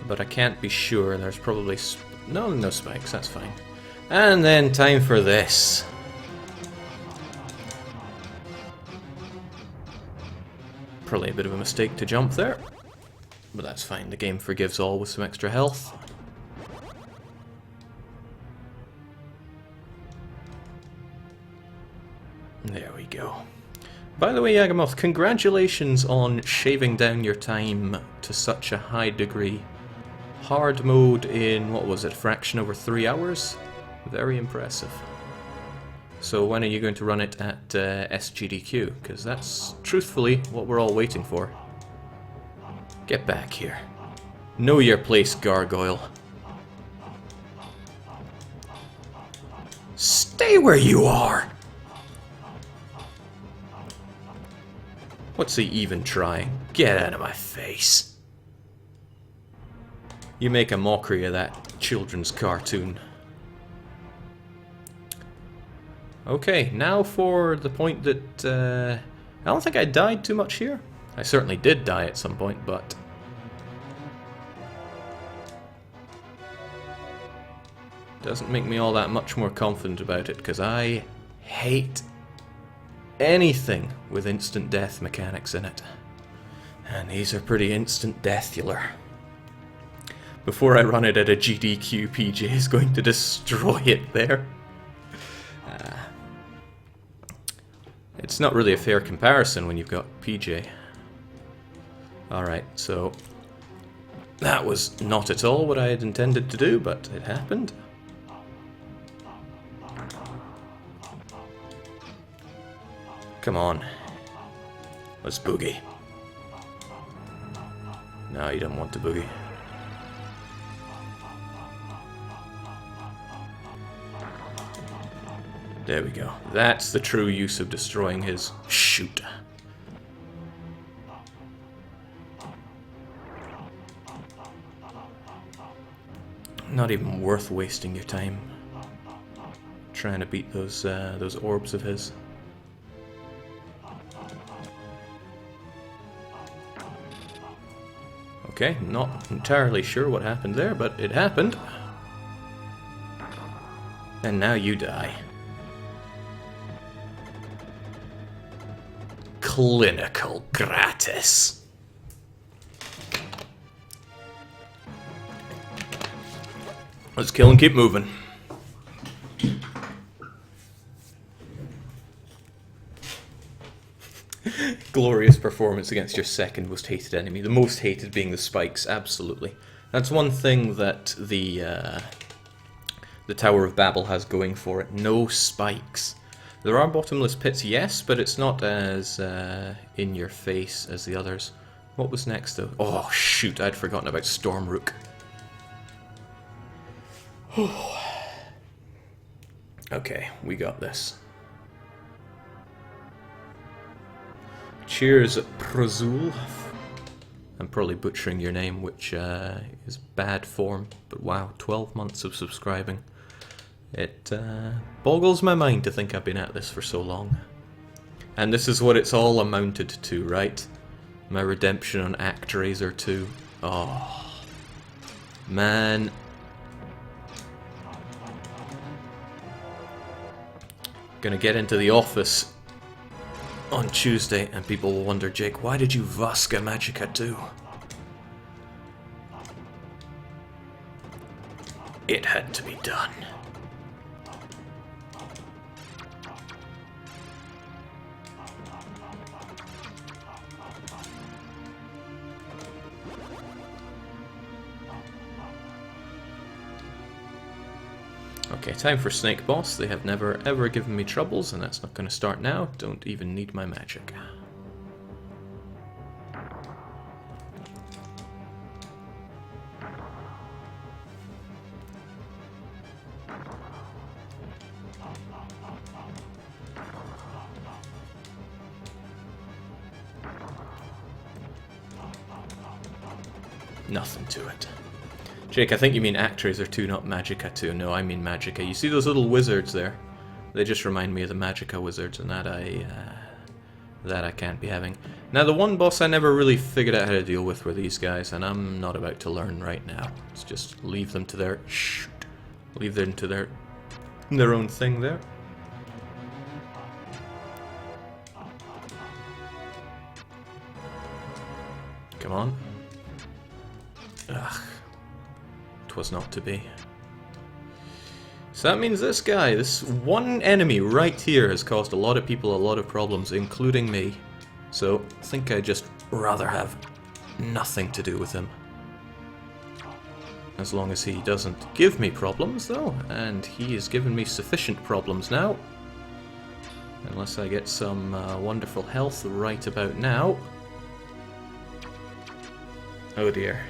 But I can't be sure, there's probably... no spikes, that's fine. And then time for this. Probably a bit of a mistake to jump there. But that's fine, the game forgives all with some extra health. There we go. By the way, Yagamoth, congratulations on shaving down your time to such a high degree. Hard mode in, what was it, fraction over 3 hours? Very impressive. So when are you going to run it at SGDQ? Because that's truthfully what we're all waiting for. Get back here. Know your place, gargoyle. Stay where you are! What's he even trying? Get out of my face. You make a mockery of that children's cartoon. Okay, now for the point that... I don't think I died too much here. I certainly did die at some point, but... doesn't make me all that much more confident about it, because I hate anything with instant death mechanics in it. And these are pretty instant deathular. Before I run it at a GDQ, PJ is going to destroy it there. It's not really a fair comparison when you've got PJ. Alright, so that was not at all what I had intended to do, but it happened. Come on. Let's boogie. No, you don't want to boogie. There we go. That's the true use of destroying his shoot. Not even worth wasting your time trying to beat those orbs of his. Okay, not entirely sure what happened there, but it happened. And now you die. Clinical gratis. Let's kill and keep moving. Glorious performance against your second most hated enemy. The most hated being the spikes, absolutely. That's one thing that the Tower of Babel has going for it. No spikes. There are bottomless pits, yes, but it's not as in your face as the others. What was next, though? Oh, shoot, I'd forgotten about Storm Rook. Okay, we got this. Cheers, Prozul. I'm probably butchering your name, which is bad form, but wow, 12 months of subscribing. It boggles my mind to think I've been at this for so long. And this is what it's all amounted to, right? My redemption on Actraiser 2. Oh, man. Gonna get into the office on Tuesday and people will wonder, Jake, why did you Vasca Magica 2? It had to be done. Okay, time for Snake Boss. They have never ever given me troubles, and that's not going to start now. Don't even need my magic. Nothing to it. Jake, I think you mean Actraiser 2, not Magicka 2. No, I mean Magicka. You see those little wizards there? They just remind me of the Magicka wizards, and that I can't be having. Now, the one boss I never really figured out how to deal with were these guys, and I'm not about to learn right now. Let's just leave them to their... leave them to their own thing there. Come on. Ugh. Was not to be. So that means this guy, this one enemy right here, has caused a lot of people a lot of problems, including me. So I think I'd just rather have nothing to do with him. As long as he doesn't give me problems, though, and he has given me sufficient problems now. Unless I get some wonderful health right about now. Oh dear.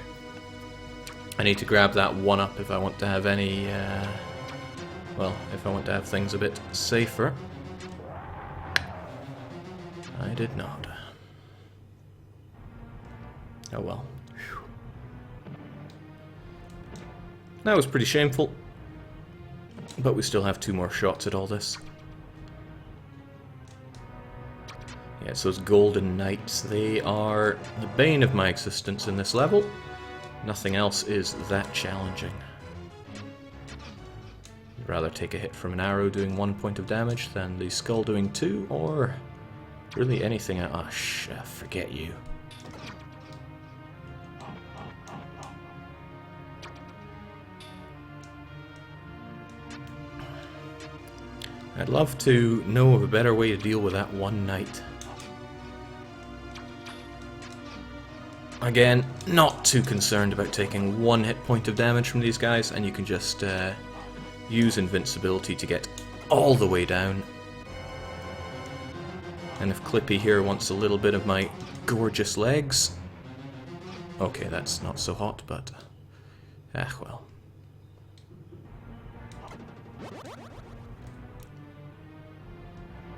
I need to grab that one up if I want to have any, well, if I want to have things a bit safer. I did not. Oh well. Whew. That was pretty shameful. But we still have 2 more shots at all this. Yeah, it's those golden knights. They are the bane of my existence in this level. Nothing else is that challenging. I'd rather take a hit from an arrow doing 1 point of damage than the skull doing 2, or really anything. Oh, forget you. I'd love to know of a better way to deal with that one knight. Again, not too concerned about taking 1 hit point of damage from these guys, and you can just use invincibility to get all the way down. And if Clippy here wants a little bit of my gorgeous legs... Okay, that's not so hot, but... ah, well.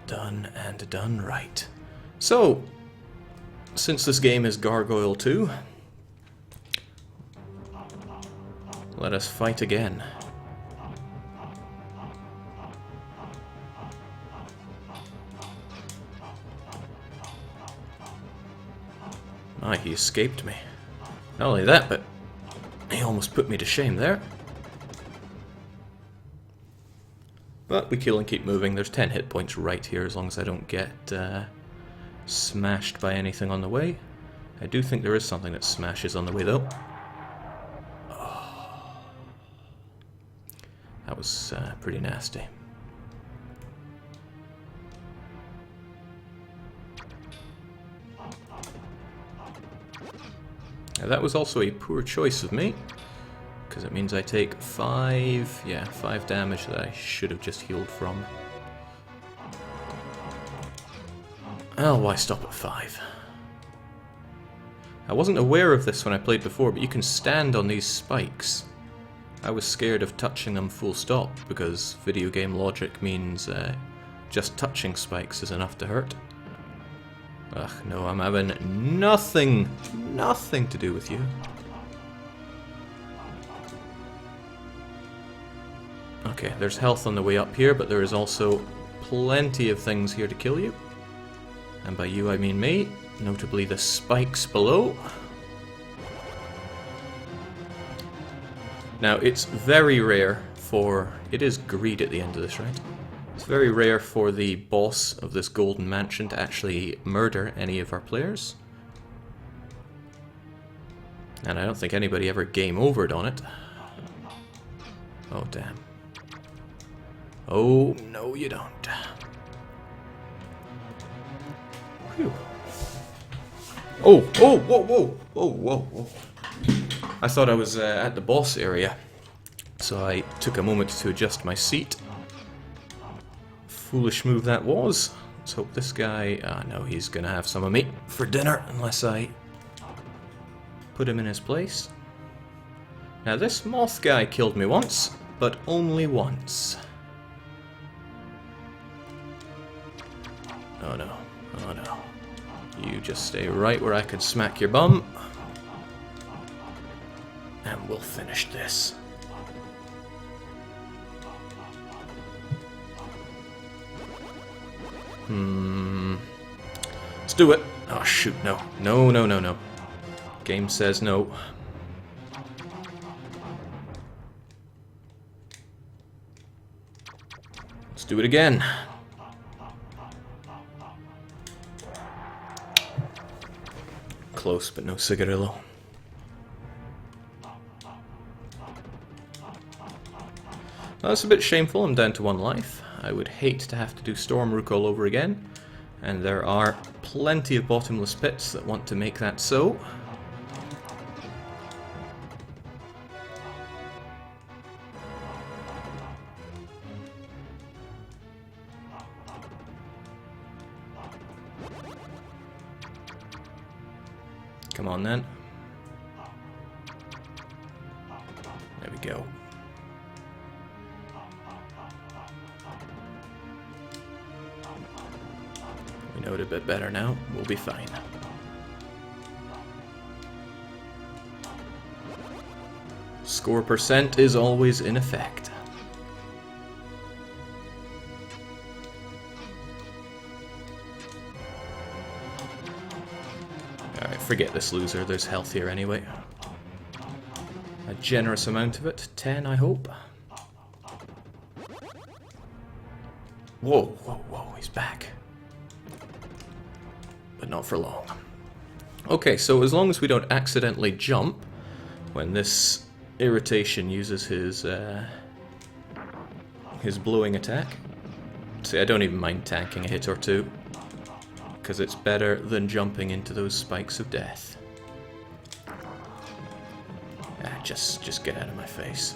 Done and done right. So... since this game is Gargoyle 2, let us fight again. Ah, he escaped me. Not only that, but he almost put me to shame there. But we kill and keep moving. There's 10 hit points right here, as long as I don't get... smashed by anything on the way. I do think there is something that smashes on the way, though. Oh. That was pretty nasty. Now that was also a poor choice of me, because it means I take 5 damage that I should have just healed from. Oh, why stop at 5? I wasn't aware of this when I played before, but you can stand on these spikes. I was scared of touching them full stop, because video game logic means just touching spikes is enough to hurt. Ugh, no, I'm having nothing to do with you. Okay, there's health on the way up here, but there is also plenty of things here to kill you. And by you I mean me, notably the spikes below. Now, it's very rare for... it is greed at the end of this, right? It's very rare for the boss of this golden mansion to actually murder any of our players. And I don't think anybody ever game overed on it. Oh, damn. Oh, no you don't. Whew. Oh, whoa. I thought I was at the boss area, so I took a moment to adjust my seat. Foolish move that was. Let's hope this guy... no, he's gonna have some of me for dinner, unless I put him in his place. Now, this moth guy killed me once, but only once. Oh no, oh no. You just stay right where I can smack your bum. We'll finish this. Let's do it. Oh shoot, no. No, no, no, no. Game says no. Let's do it again. Close, but no cigarillo. Well, that's a bit shameful. I'm down to 1 life. I would hate to have to do Storm Rook all over again. And there are plenty of bottomless pits that want to make that so. Come on then. There we go. We know it a bit better now. We'll be fine. Score percent is always in effect. Alright, forget this loser. There's health here anyway. A generous amount of it. 10, I hope. Whoa, whoa, whoa, he's back. But not for long. Okay, so as long as we don't accidentally jump when this irritation uses his blowing attack. See, I don't even mind tanking a hit or two, because it's better than jumping into those spikes of death. Ah, just get out of my face.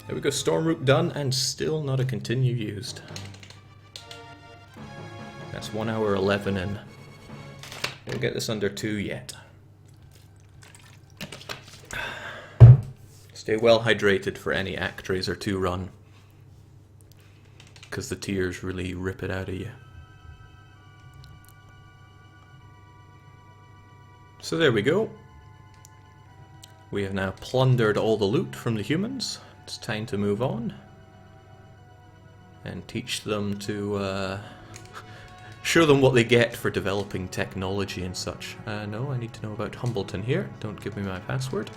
There we go, Storm Rook done, and still not a continue used. That's 1 hour 11 in. We'll get this under 2 yet. Stay well hydrated for any Actraiser 2 run, because the tears really rip it out of you. So there we go. We have now plundered all the loot from the humans. It's time to move on and teach them to show them what they get for developing technology and such. No, I need to know about Humbleton here. Don't give me my password.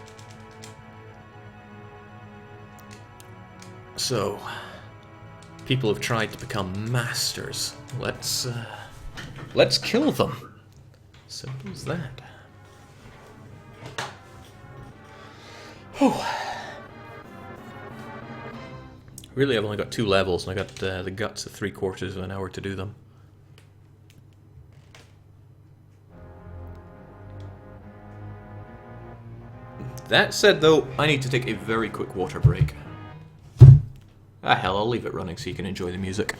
So, people have tried to become masters. Let's kill them. Simple as that. Whew. Really, I've only got 2 levels, and I got the guts of 3/4 of an hour to do them. That said, though, I need to take a very quick water break. Ah, hell, I'll leave it running so you can enjoy the music.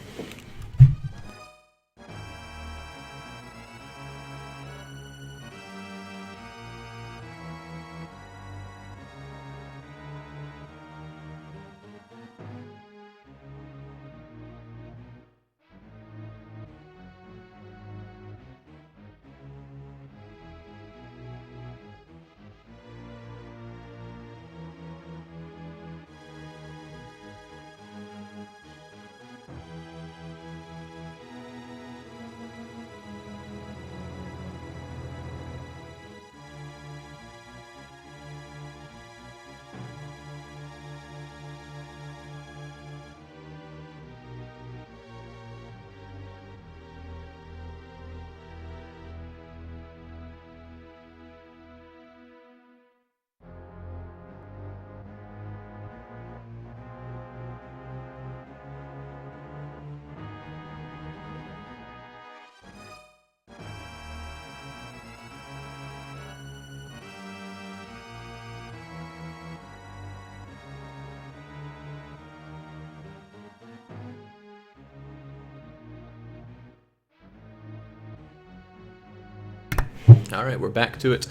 Alright, we're back to it.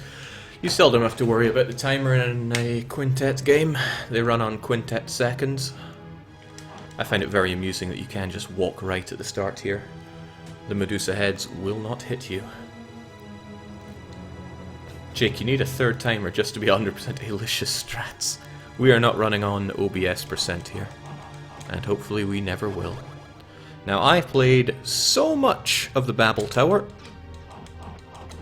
You seldom have to worry about the timer in a quintet game. They run on quintet seconds. I find it very amusing that you can just walk right at the start here. The Medusa heads will not hit you. Jake, you need a third timer just to be 100% Alicious strats. We are not running on OBS % here. And hopefully we never will. Now, I've played so much of the Babel Tower.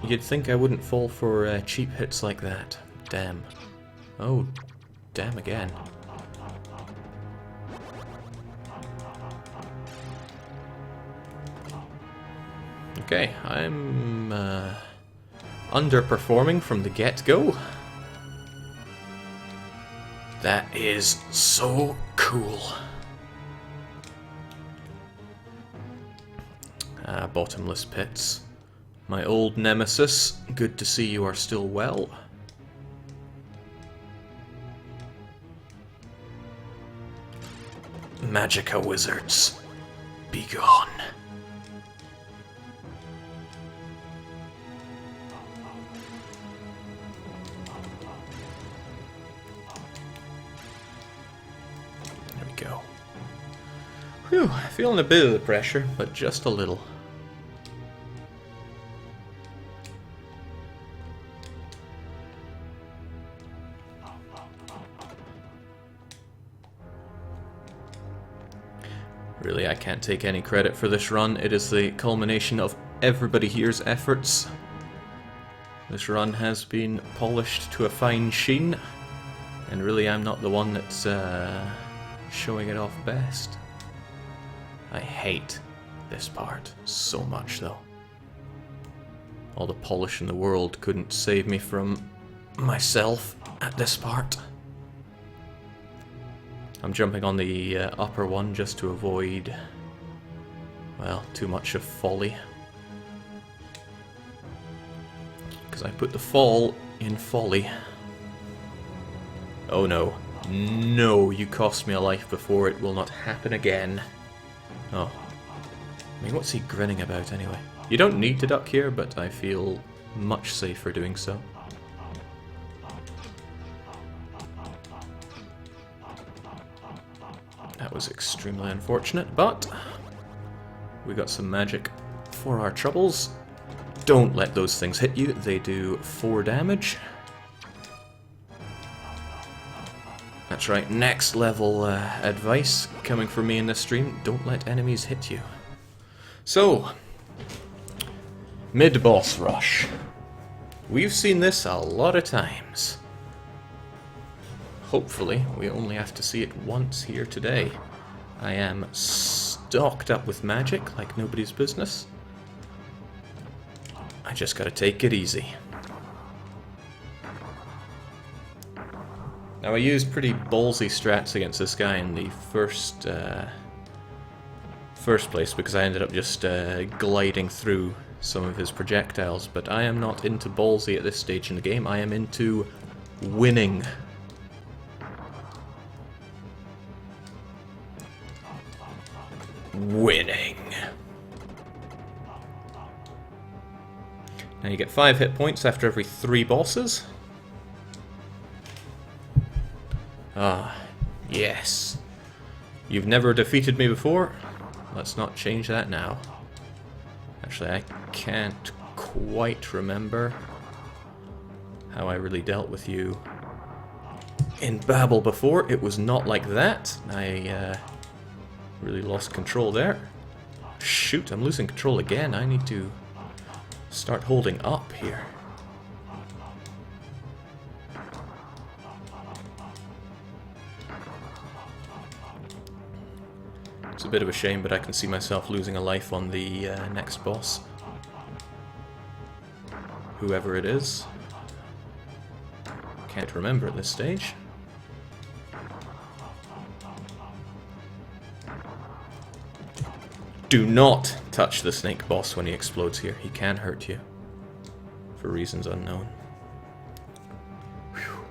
You'd think I wouldn't fall for cheap hits like that. Damn. Oh, damn again. Okay, I'm underperforming from the get-go. That is so cool. Bottomless pits. My old nemesis, good to see you are still well. Magica wizards, be gone. There we go. Whew, feeling a bit of the pressure, but just a little. Really, I can't take any credit for this run. It is the culmination of everybody here's efforts. This run has been polished to a fine sheen, and really I'm not the one that's showing it off best. I hate this part so much, though. All the polish in the world couldn't save me from myself at this part. I'm jumping on the upper one just to avoid, well, too much of folly. Because I put the fall in folly. Oh no. No, you cost me a life before. It will not happen again. Oh. I mean, what's he grinning about anyway? You don't need to duck here, but I feel much safer doing so. That was extremely unfortunate, but we got some magic for our troubles. Don't let those things hit you. They do 4 damage. That's right, next level advice coming from me in this stream. Don't let enemies hit you. So, mid-boss rush. We've seen this a lot of times. Hopefully, we only have to see it once here today. I am stocked up with magic like nobody's business. I just gotta take it easy. Now I used pretty ballsy strats against this guy in the first place because I ended up just gliding through some of his projectiles, but I am not into ballsy at this stage in the game. I am into winning. Winning. Now you get 5 hit points after every 3 bosses. Ah, yes. You've never defeated me before? Let's not change that now. Actually, I can't quite remember how I really dealt with you in Babel before. It was not like that. I really lost control there. Shoot, I'm losing control again. I need to start holding up here. It's a bit of a shame, but I can see myself losing a life on the next boss. Whoever it is. Can't remember at this stage. Do not touch the snake boss when he explodes here. He can hurt you. For reasons unknown. Whew.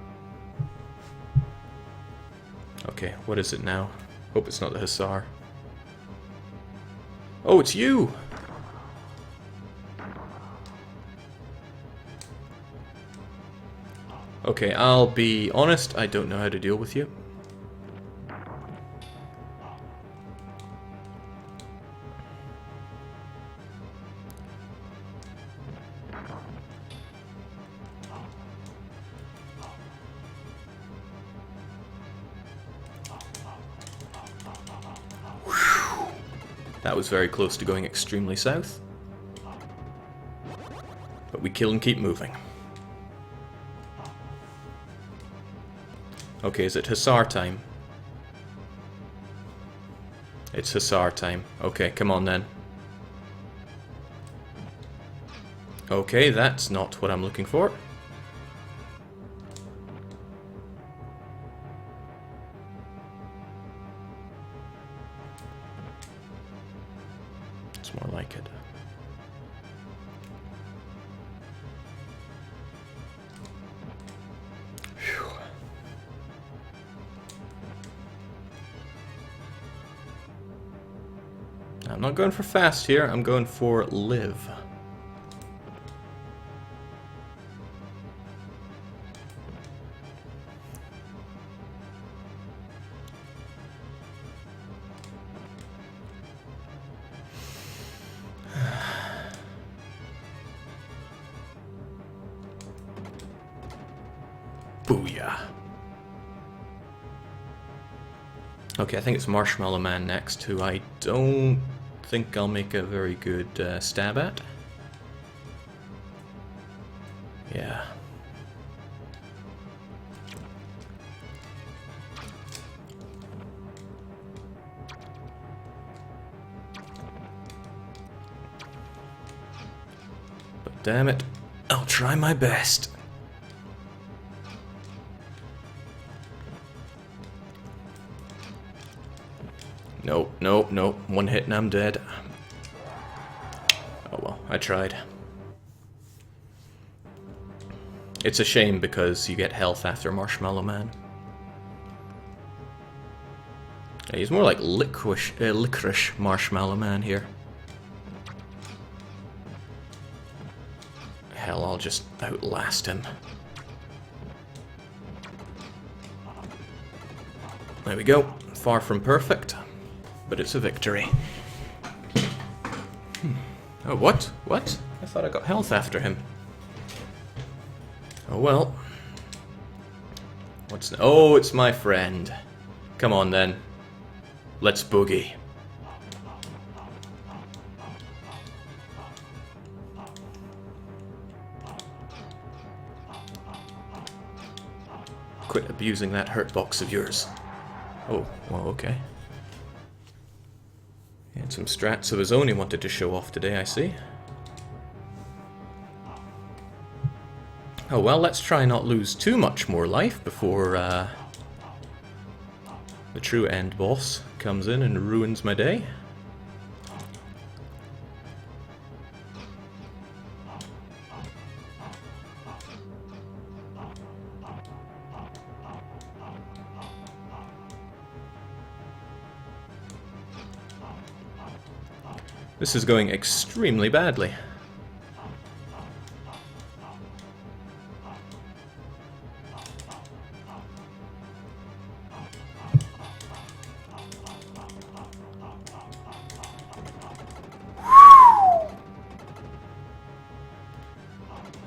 Okay, what is it now? Hope it's not the Hussar. Oh, it's you! Okay, I'll be honest, I don't know how to deal with you. That was very close to going extremely south. But we kill and keep moving. Okay, is it Hussar time? It's Hussar time. Okay, come on then. Okay, that's not what I'm looking for. It's more like it. Phew. I'm not going for fast here, I'm going for live. Booyah. Okay, I think it's Marshmallow Man next, who I don't think I'll make a very good stab at. Yeah. But damn it, I'll try my best. Nope, nope, nope. One hit and I'm dead. Oh well, I tried. It's a shame because you get health after Marshmallow Man. Yeah, he's more like licorice Marshmallow Man here. Hell, I'll just outlast him. There we go. Far from perfect. But it's a victory. Oh, what? What? I thought I got health after him. Oh, well. What's... Oh, it's my friend. Come on, then. Let's boogie. Quit abusing that hurt box of yours. Oh, well, okay. He had some strats of his own he wanted to show off today, I see. Oh well, let's try not lose too much more life before the true end boss comes in and ruins my day. This is going extremely badly.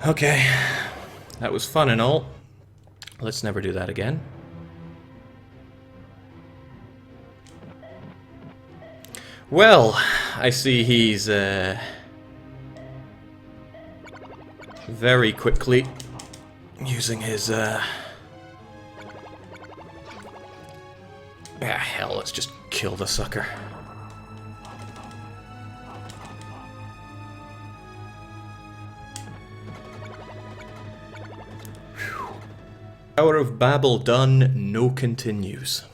Okay, that was fun and all. Let's never do that again. Well, I see he's very quickly using his hell, let's just kill the sucker. Whew. Tower of Babel done, no continues.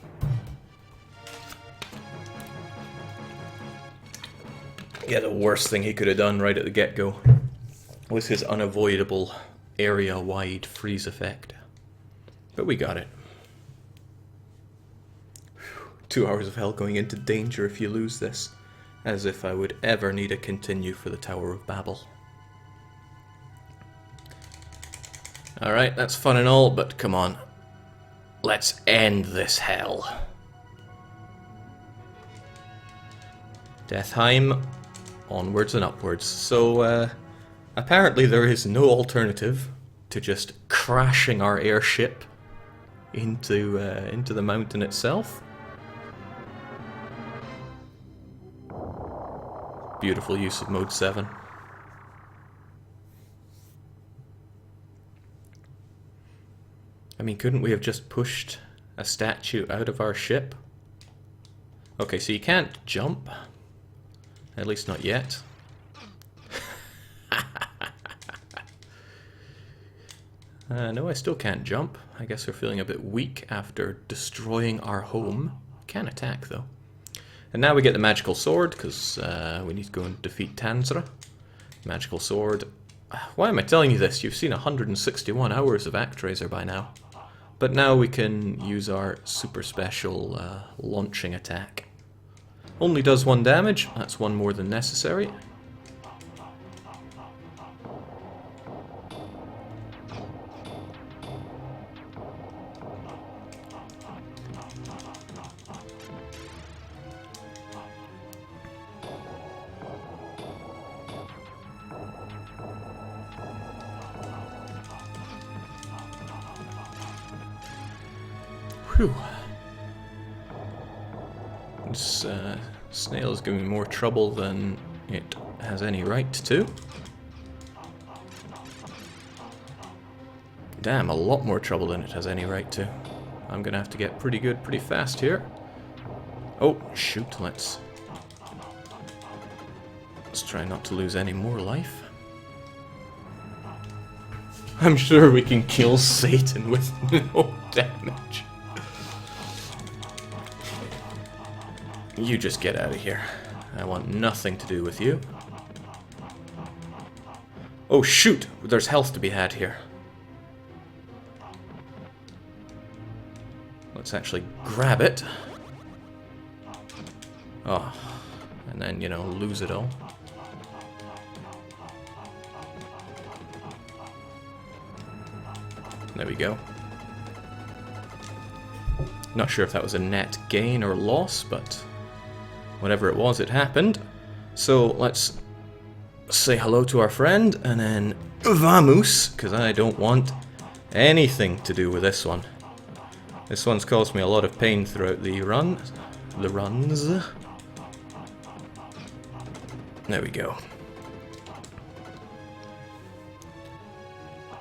Yeah, the worst thing he could have done right at the get-go was his unavoidable area-wide freeze effect. But we got it. 2 hours of hell going into danger if you lose this. As if I would ever need a continue for the Tower of Babel. Alright, that's fun and all, but come on. Let's end this hell. Heim. Onwards and upwards. So, apparently there is no alternative to just crashing our airship into the mountain itself. Beautiful use of mode 7. I mean, couldn't we have just pushed a statue out of our ship? Okay, so you can't jump. At least not yet. No, I still can't jump. I guess we're feeling a bit weak after destroying our home. Can attack, though. And now we get the magical sword, because we need to go and defeat Tanzra. Magical sword. Why am I telling you this? You've seen 161 hours of Actraiser by now. But now we can use our super special launching attack. Only does 1 damage. That's 1 more than necessary. Whew. This snail is giving me more trouble than it has any right to. Damn, a lot more trouble than it has any right to. I'm gonna have to get pretty good pretty fast here. Oh, shoot, let's try not to lose any more life. I'm sure we can kill Satan with no damage. You just get out of here. I want nothing to do with you. Oh shoot! There's health to be had here. Let's actually grab it. Oh, and then, you know, lose it all. There we go. Not sure if that was a net gain or loss, but whatever it was, it happened. So let's say hello to our friend, and then vamos, because I don't want anything to do with this one. This one's caused me a lot of pain throughout the runs. There we go.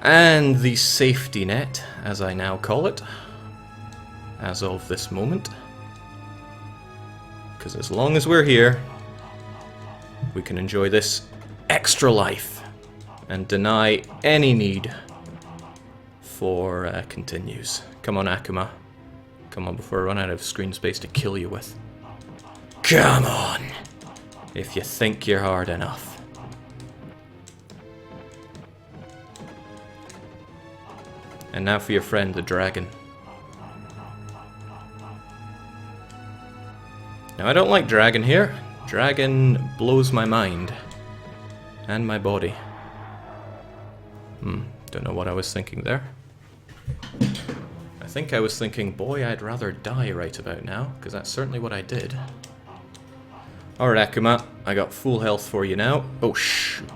And the safety net, as I now call it, as of this moment. Because as long as we're here, we can enjoy this extra life and deny any need for continues. Come on, Akuma. Come on, before I run out of screen space to kill you with. Come on! If you think you're hard enough. And now for your friend, the dragon. Now, I don't like dragon here. Dragon blows my mind. And my body. Don't know what I was thinking there. I think I was thinking, boy, I'd rather die right about now, because that's certainly what I did. Alright, Akuma, I got full health for you now. Oh, shoot.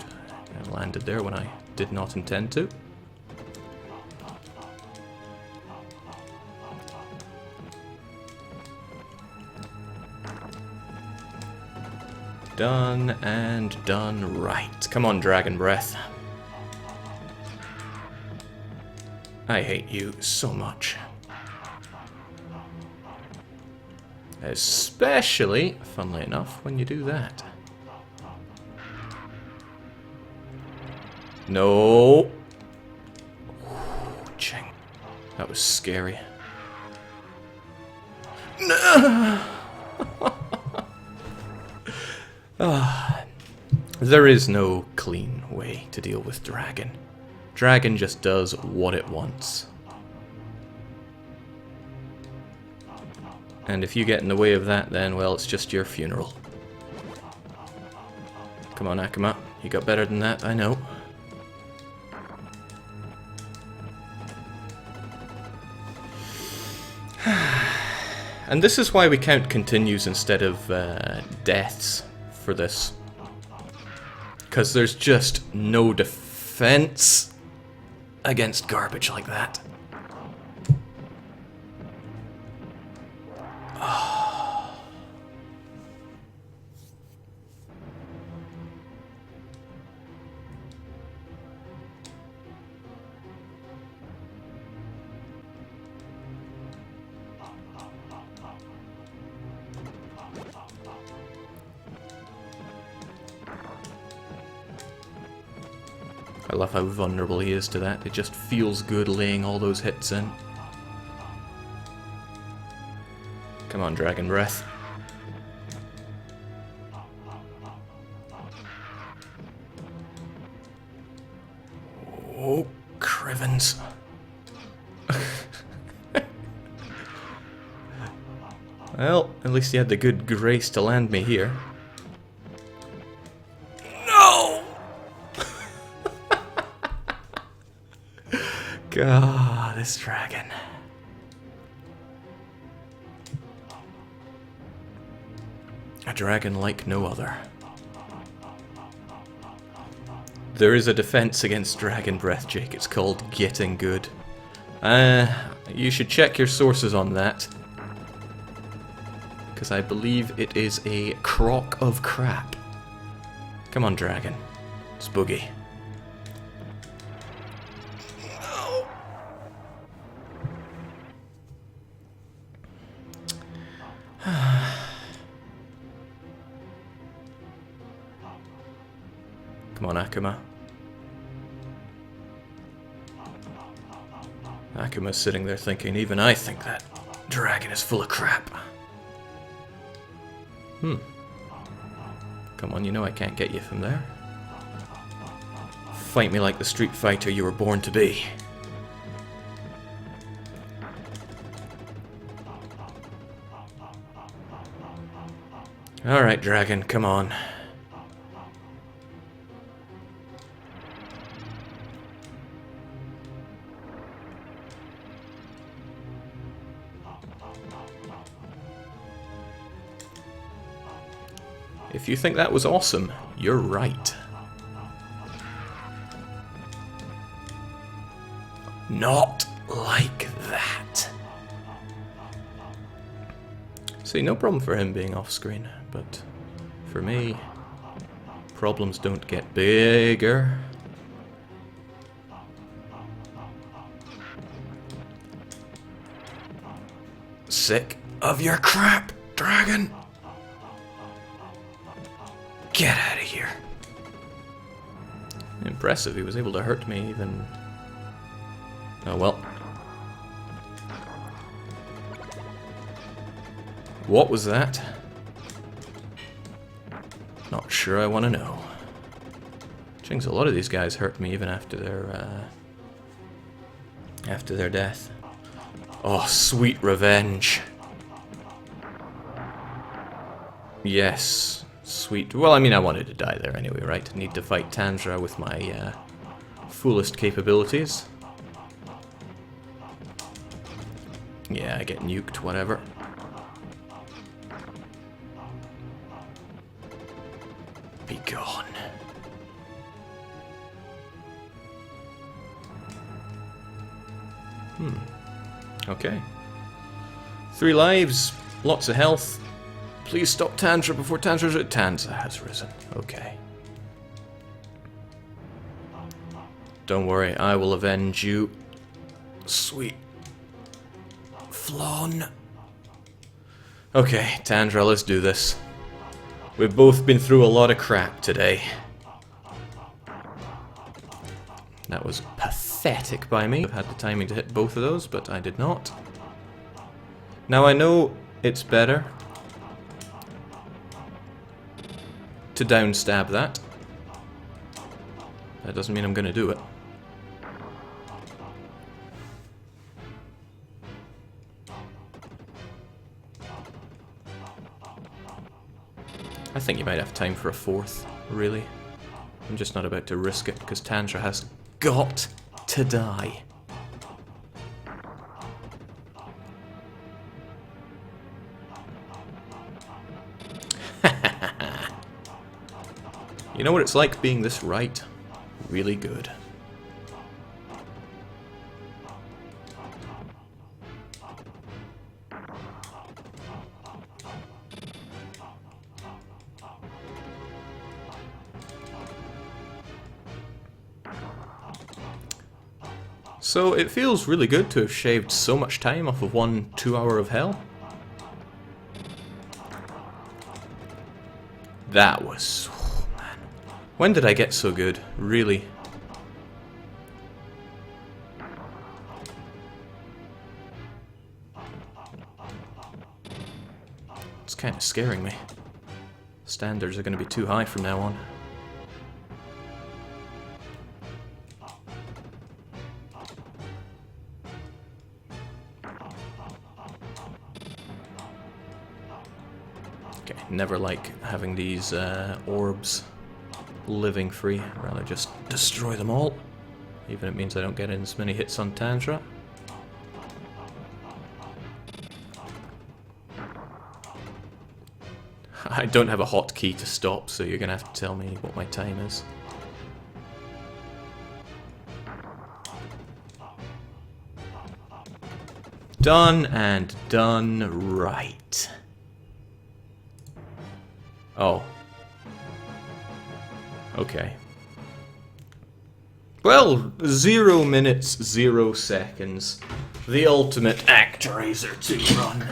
I landed there when I did not intend to. Done and done right. Come on, Dragon Breath. I hate you so much. Especially, funnily enough, when you do that. No. Ching. That was scary. No. There is no clean way to deal with Dragon. Dragon just does what it wants. And if you get in the way of that, then, well, it's just your funeral. Come on, Akuma. You got better than that, I know. And this is why we count continues instead of deaths for this. Because there's just no defense against garbage like that. I love how vulnerable he is to that. It just feels good laying all those hits in. Come on, Dragon Breath. Oh, Crivens. Well, at least he had the good grace to land me here. No! God, this dragon. A dragon like no other. There is a defense against Dragon Breath, Jake. It's called getting good. You should check your sources on that. Because I believe it is a crock of crap. Come on, dragon. It's boogie. No. Come on, Akuma. Akuma's sitting there thinking, even I think that dragon is full of crap. Come on, you know I can't get you from there. Fight me like the Street Fighter you were born to be. Alright, dragon, come on. If you think that was awesome, you're right. Not like that. See, no problem for him being off screen, but for me, problems don't get bigger. Sick of your crap, dragon! Get out of here. Impressive, he was able to hurt me even... Oh well. What was that? Not sure I want to know. Jinx, a lot of these guys hurt me even after their death. Oh, sweet revenge. Yes. Sweet. Well, I mean, I wanted to die there anyway, right? Need to fight Tanjiro with my fullest capabilities. Yeah, I get nuked, whatever. Be gone. Okay. 3 lives, lots of health. Please stop Tanjiro before Tanjiro has risen. Okay. Don't worry, I will avenge you. Sweet. Flawn. Okay, Tanjiro, let's do this. We've both been through a lot of crap today. That was pathetic by me. I've had the timing to hit both of those, but I did not. Now I know it's better to downstab that. That doesn't mean I'm going to do it. I think you might have time for a 4th, really. I'm just not about to risk it because Tanjiro has got to die. You know what it's like being this right? Really good. So it feels really good to have shaved so much time off of 1 2-hour of hell. That was... oh man. When did I get so good? Really? It's kind of scaring me. Standards are going to be too high from now on. Okay, never like having these orbs living free. Rather just destroy them all. Even if it means I don't get in as many hits on Tantra. I don't have a hotkey to stop, so you're gonna have to tell me what my time is. Done and done right. Oh. Okay. Well, 0 minutes, 0 seconds. The ultimate Actraiser 2 run.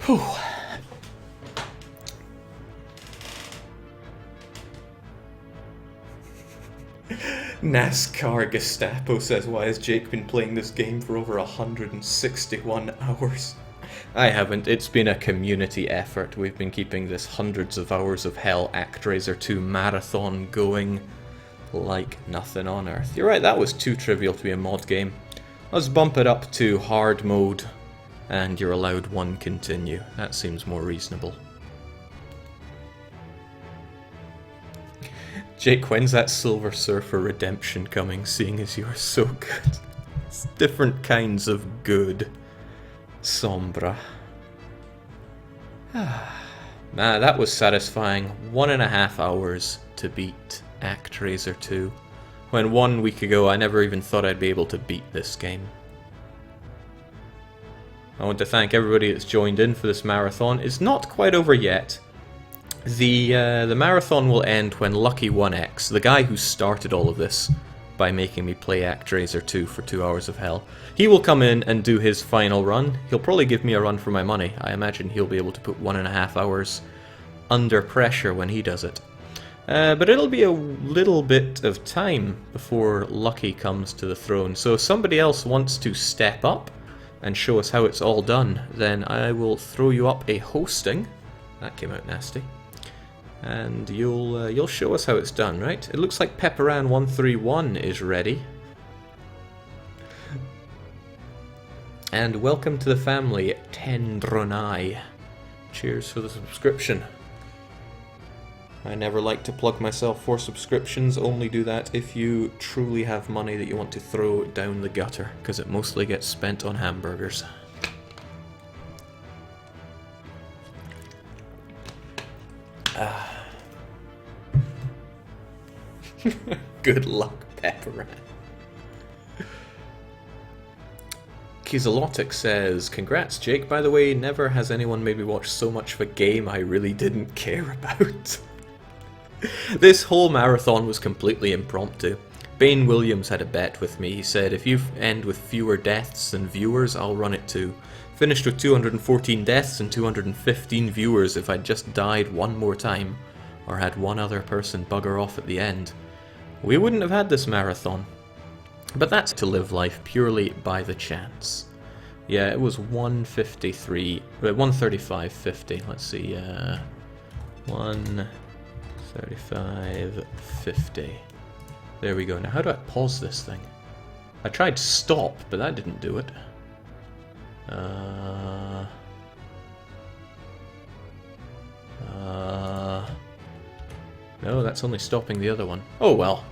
Whew. NASCAR Gestapo says, why has Jake been playing this game for over 161 hours? I haven't. It's been a community effort. We've been keeping this hundreds of hours of hell Actraiser 2 marathon going like nothing on earth. You're right, that was too trivial to be a mod game. Let's bump it up to hard mode, and you're allowed 1 continue. That seems more reasonable. Jake, when's that Silver Surfer redemption coming, seeing as you are so good? It's different kinds of good. Sombra. That was satisfying. 1.5 hours to beat Actraiser 2. When 1 week ago I never even thought I'd be able to beat this game. I want to thank everybody that's joined in for this marathon. It's not quite over yet. The marathon will end when Lucky 1X, the guy who started all of this by making me play Actraiser 2 for 2 hours of hell, he will come in and do his final run. He'll probably give me a run for my money. I imagine he'll be able to put 1.5 hours under pressure when he does it. But it'll be a little bit of time before Lucky comes to the throne. So if somebody else wants to step up and show us how it's all done, then I will throw you up a hosting. That came out nasty. And you'll show us how it's done, right? It looks like Pepperan131 is ready. And welcome to the family, Tendronai. Cheers for the subscription. I never like to plug myself for subscriptions, only do that if you truly have money that you want to throw down the gutter, because it mostly gets spent on hamburgers. Good luck, Pepperan. Kizalotic says, congrats Jake, by the way, never has anyone made me watch so much of a game I really didn't care about. This whole marathon was completely impromptu. Bane Williams had a bet with me. He said, if you end with fewer deaths than viewers, I'll run it too. Finished with 214 deaths and 215 viewers if I'd just died 1 more time, or had 1 other person bugger off at the end. We wouldn't have had this marathon. But that's to live life purely by the chance. Yeah, it was 135.50. Let's see, 135.50. There we go. Now, how do I pause this thing? I tried stop, but that didn't do it. No, that's only stopping the other one. Oh well.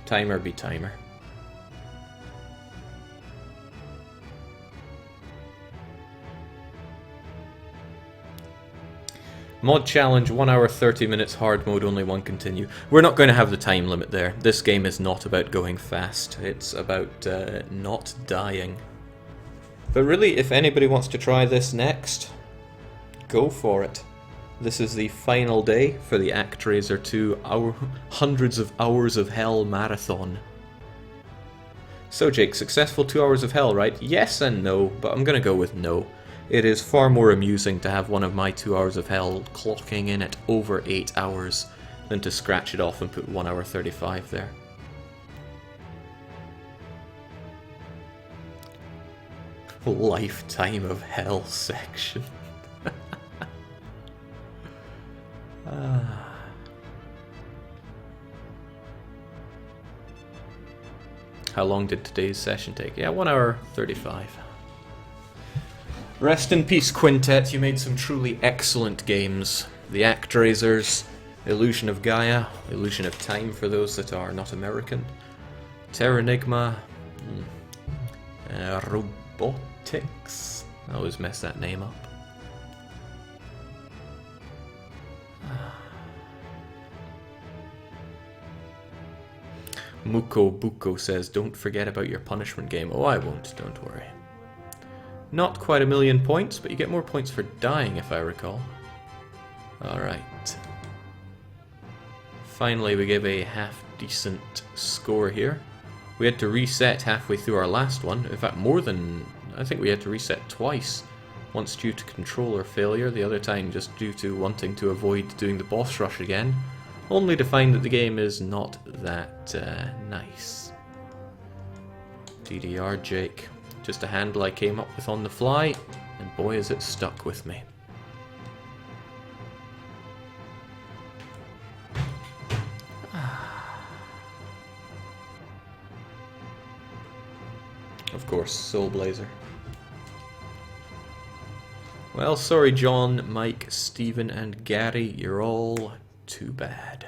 Timer be timer. Mod challenge, 1 hour 30 minutes, hard mode, only 1 continue. We're not going to have the time limit there. This game is not about going fast. It's about not dying. But really, if anybody wants to try this next, go for it. This is the final day for the Actraiser 2 hundreds of hours of hell marathon. So Jake, successful 2 hours of hell, right? Yes and no, but I'm gonna go with no. It is far more amusing to have one of my 2 hours of hell clocking in at over 8 hours than to scratch it off and put 1 hour 35 there. Lifetime of Hell section. How long did today's session take? Yeah, 1 hour 35. Rest in peace, Quintet. You made some truly excellent games. The Actraisers, Illusion of Gaia, Illusion of Time for those that are not American, Terranigma, Robotics. I always mess that name up. Muko Buko says, don't forget about your punishment game. Oh, I won't, don't worry. Not quite 1,000,000 points, but you get more points for dying, if I recall. Alright. Finally, we give a half-decent score here. We had to reset halfway through our last one. In fact, more than... I think we had to reset twice. Once due to controller failure, the other time just due to wanting to avoid doing the boss rush again. Only to find that the game is not that nice. DDR Jake. Just a handle I came up with on the fly, and boy is it stuck with me. Of course, Soul Blazer. Well, sorry John, Mike, Stephen and Gary, you're all too bad.